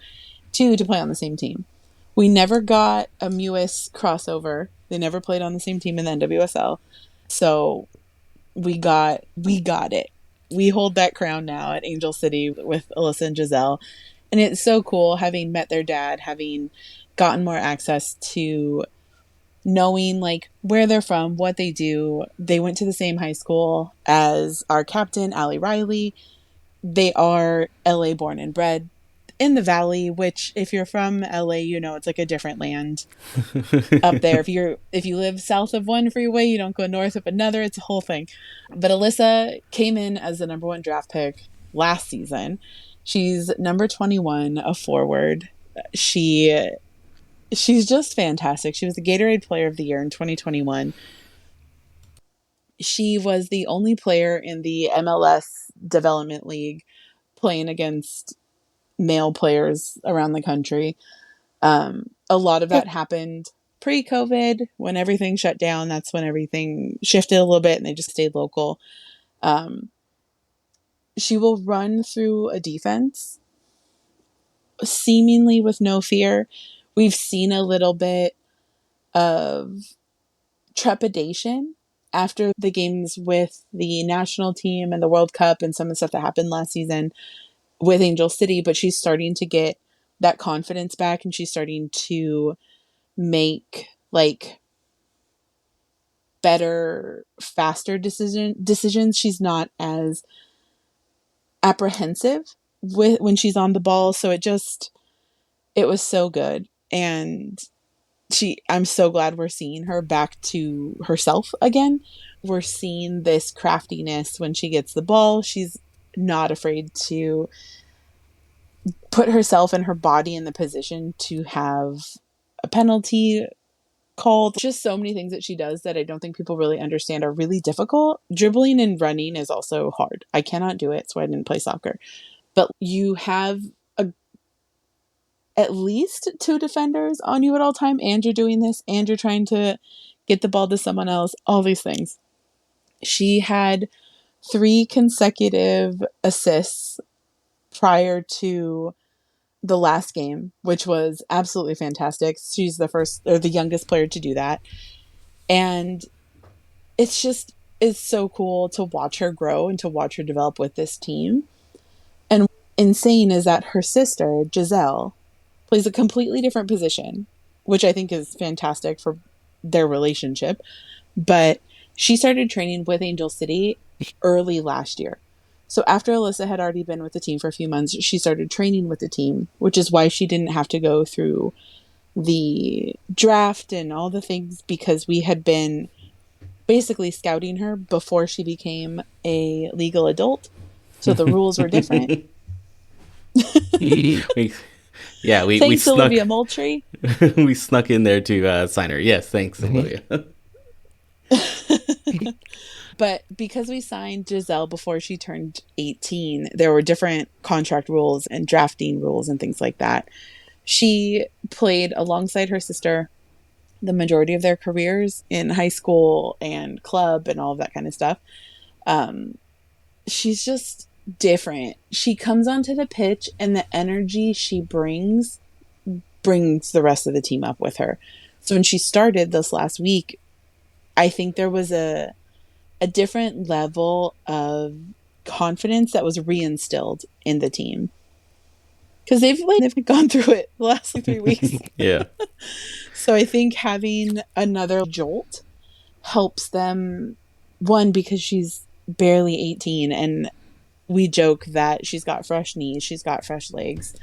2, to play on the same team. We never got a MUS crossover. They never played on the same team in the NWSL. So we got it. We hold that crown now at Angel City with Alyssa and Gisele. And it's so cool having met their dad, having gotten more access to knowing like where they're from, what they do. They went to the same high school as our captain, Allie Riley. They are LA born and bred in the Valley, which if you're from LA, you know it's like a different land up there. If you live south of one freeway, you don't go north of another. It's a whole thing. But Alyssa came in as the number 1 draft pick last season. She's number 21, a forward. She's just fantastic. She was the Gatorade Player of the Year in 2021. She was the only player in the MLS Development League playing against male players around the country. A lot of that happened pre-COVID when everything shut down. That's when everything shifted a little bit and they just stayed local. She will run through a defense seemingly with no fear. We've seen a little bit of trepidation after the games with the national team and the World Cup and some of the stuff that happened last season with Angel City, but she's starting to get that confidence back and she's starting to make like better, faster decisions. She's not as apprehensive when she's on the ball. So it was so good. And I'm so glad we're seeing her back to herself again. We're seeing this craftiness when she gets the ball. She's not afraid to put herself and her body in the position to have a penalty called. Just so many things that she does that I don't think people really understand are really difficult. Dribbling and running is also hard. I cannot do it, so I didn't play soccer. But you have at least 2 defenders on you at all time, and you're doing this, and you're trying to get the ball to someone else, all these things. She had 3 consecutive assists prior to the last game, which was absolutely fantastic. She's the youngest player to do that. And it's so cool to watch her grow and to watch her develop with this team. And insane is that her sister, Gisele, plays a completely different position, which I think is fantastic for their relationship. But she started training with Angel City early last year. So after Alyssa had already been with the team for a few months, she started training with the team, which is why she didn't have to go through the draft and all the things, because we had been basically scouting her before she became a legal adult. So the rules were different. Yeah, we thanks, snuck, Olivia Moultrie. we snuck in there to sign her. Yes, thanks, Olivia. But because we signed Gisele before she turned 18, there were different contract rules and drafting rules and things like that. She played alongside her sister the majority of their careers in high school and club and all of that kind of stuff. She's just different. She comes onto the pitch and the energy she brings the rest of the team up with her. So when she started this last week, I think there was a different level of confidence that was reinstilled in the team. Because they've gone through it the last 3 weeks. Yeah. So I think having another jolt helps them One, because she's barely 18, and we joke that she's got fresh knees, she's got fresh legs,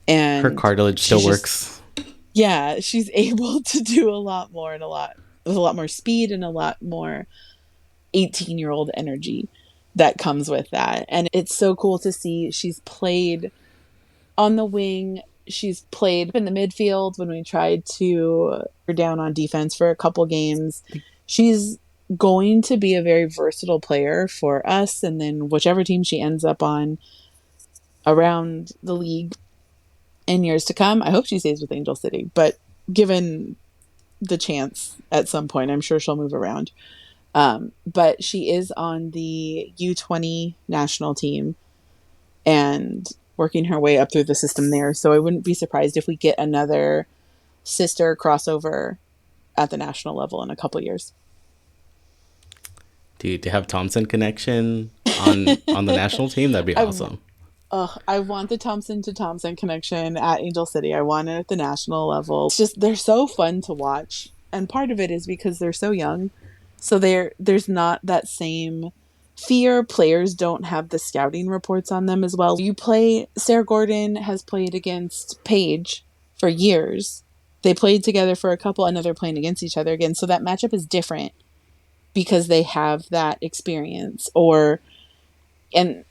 and her cartilage still works. Yeah, she's able to do a lot more and with a lot more speed and a lot more 18-year-old energy that comes with that. And it's so cool to see. She's played on the wing. She's played in the midfield when we tried to her down on defense for a couple games. She's going to be a very versatile player for us, and then whichever team she ends up on around the league in years to come. I hope she stays with Angel City, but given the chance at some point, I'm sure she'll move around. But she is on the U20 national team and working her way up through the system there. So I wouldn't be surprised if we get another sister crossover at the national level in a couple years. Dude, to have Thompson connection on the national team, that'd be awesome. I want the Thompson to Thompson connection at Angel City. I want it at the national level. It's just, they're so fun to watch. And part of it is because they're so young. So there's not that same fear. Players don't have the scouting reports on them as well. Sarah Gordon has played against Paige for years. They played together for a couple, and now they're playing against each other again. So that matchup is different because they have that experience, and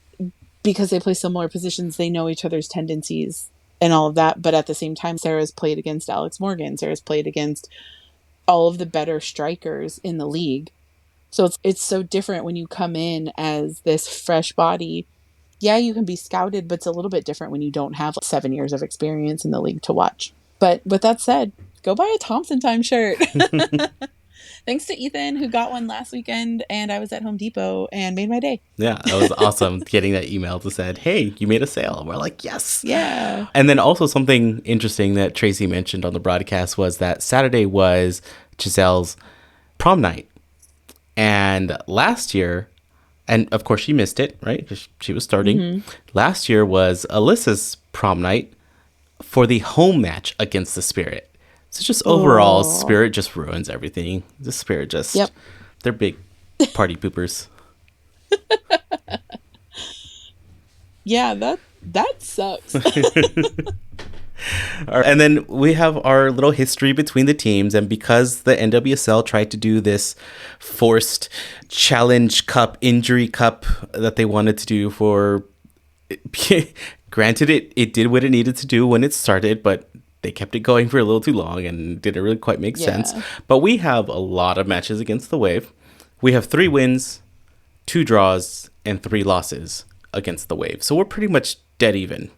because they play similar positions, they know each other's tendencies and all of that. But at the same time, Sarah's played against Alex Morgan. Sarah's played against all of the better strikers in the league. So it's so different when you come in as this fresh body. Yeah, you can be scouted, but it's a little bit different when you don't have 7 years of experience in the league to watch. But with that said, go buy a Thompson Time shirt. Thanks to Ethan, who got one last weekend, and I was at Home Depot and made my day. Yeah, that was awesome getting that email that said, hey, you made a sale. We're like, yes. Yeah. And then also something interesting that Tracy mentioned on the broadcast was that Saturday was Gisele's prom night. And last year, and of course she missed it, right? Because she was starting. Mm-hmm. Last year was Alyssa's prom night for the home match against the Spirit. So just overall, Spirit just ruins everything. The Spirit just, they're big party poopers. Yeah, that sucks. And then we have our little history between the teams. And because the NWSL tried to do this forced challenge cup, injury cup that they wanted to do for, granted, it did what it needed to do when it started, but they kept it going for a little too long and didn't really quite make sense. But we have a lot of matches against the Wave. We have 3 wins, 2 draws, and 3 losses against the Wave. So we're pretty much dead even.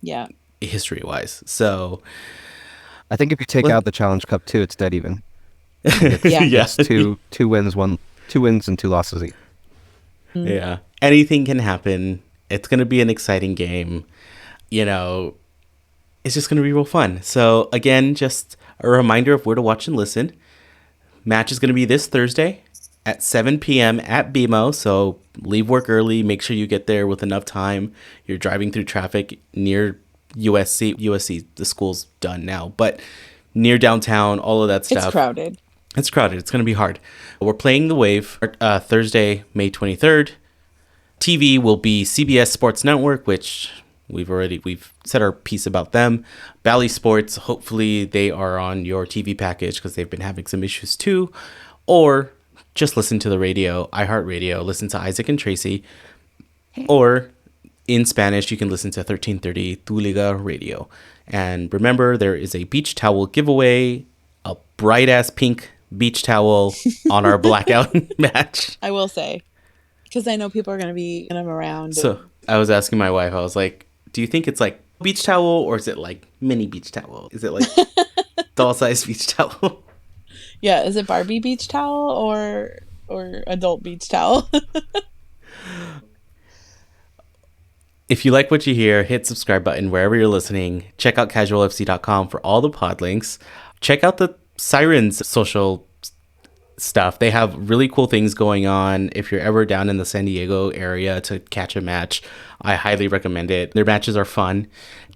Yeah. History-wise. So I think if you take out the Challenge Cup too, it's dead even. It's two wins and 2 losses each. Yeah. Anything can happen. It's going to be an exciting game. You know, it's just going to be real fun. So again, just a reminder of where to watch and listen. Match is going to be this Thursday at 7 p.m. at BMO. So leave work early. Make sure you get there with enough time. You're driving through traffic near USC, the school's done now, but near downtown, all of that stuff. It's crowded. It's going to be hard. We're playing the Wave Thursday, May 23rd. TV will be CBS Sports Network, which we've said our piece about them. Bally Sports, hopefully they are on your TV package because they've been having some issues too. Or just listen to the radio, iHeart Radio, listen to Isaac and Tracy. Or in Spanish, you can listen to 1330 Tu Liga Radio. And remember, there is a beach towel giveaway, a bright-ass pink beach towel on our blackout match. I will say, because I know people are going to be in them around. So I was asking my wife, I was like, do you think it's like beach towel or is it like mini beach towel? Is it like doll-sized beach towel? Yeah, is it Barbie beach towel or adult beach towel? If you like what you hear, hit subscribe button wherever you're listening. Check out casualfc.com for all the pod links. Check out the Sirens social stuff. They have really cool things going on. If you're ever down in the San Diego area to catch a match, I highly recommend it. Their matches are fun.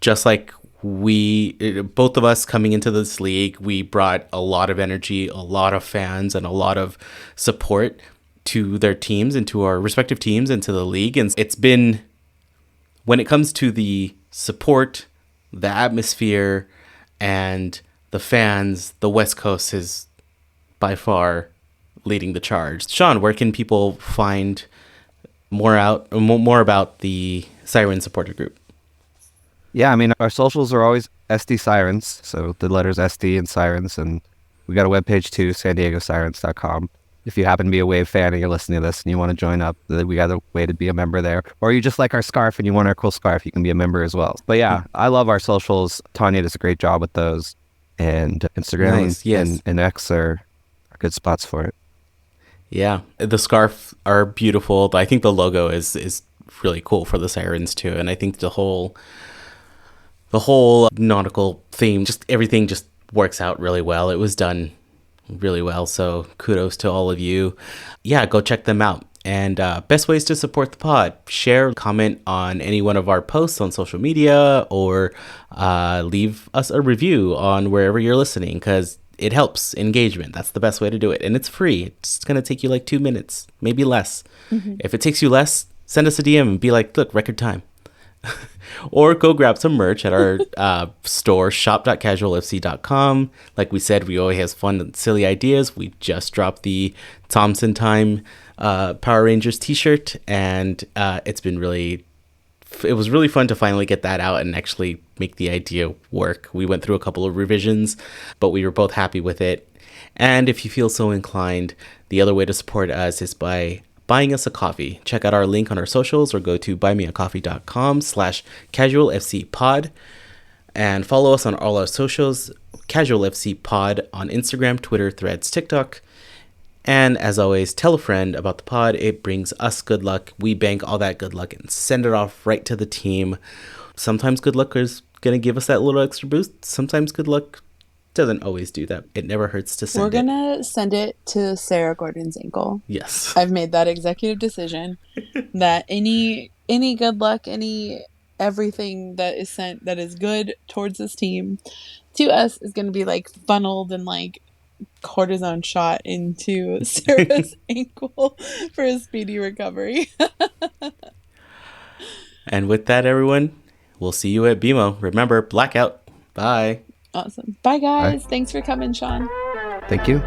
Just like both of us coming into this league, we brought a lot of energy, a lot of fans, and a lot of support. to their teams and to our respective teams and to the league. And it's been, when it comes to the support, the atmosphere, and the fans, the West Coast is by far leading the charge. Sean, where can people find more about the Siren supporter group? Yeah, I mean, our socials are always SD Sirens, so the letters SD and Sirens, and we got a webpage too, sandiegosirens.com. If you happen to be a Wave fan and you're listening to this and you want to join up, we got a way to be a member there. Or you just like our scarf and you want our cool scarf, you can be a member as well. But yeah, I love our socials. Tanya does a great job with those. And Instagram Nice, yes. and X are good spots for it. Yeah, the scarf are beautiful. I think the logo is really cool for the Sirens too. And I think the whole nautical theme, just everything just works out really well. It was done really well, so kudos to all of you. Yeah, go check them out. And best ways to support the pod: share, comment on any one of our posts on social media, or leave us a review on wherever you're listening, because it helps engagement. That's the best way to do it, and it's free. It's gonna take you like 2 minutes, maybe less. If it takes you less, send us a DM and be like, look, record time. Or go grab some merch at our store, shop.casualfc.com. Like we said, we always have fun and silly ideas. We just dropped the Thompson Time Power Rangers t-shirt, and it was really fun to finally get that out and actually make the idea work. We went through a couple of revisions, but we were both happy with it. And if you feel so inclined, the other way to support us is by buying us a coffee. Check out our link on our socials or go to buymeacoffee.com/casualfcpod and follow us on all our socials, casualfcpod on Instagram, Twitter, Threads, TikTok. And as always, tell a friend about the pod. It brings us good luck. We bank all that good luck and send it off right to the team. Sometimes good luck is going to give us that little extra boost. Sometimes good luck doesn't always do that. It never hurts to send We're going to send it to Sarah Gordon's ankle. Yes. I've made that executive decision that any good luck, everything that is sent that is good towards this team to us is going to be like funneled and like cortisone shot into Sarah's ankle for a speedy recovery. And with that, everyone, we'll see you at BMO. Remember, blackout. Bye. Awesome. Bye, guys. Bye. Thanks for coming, Sean. Thank you.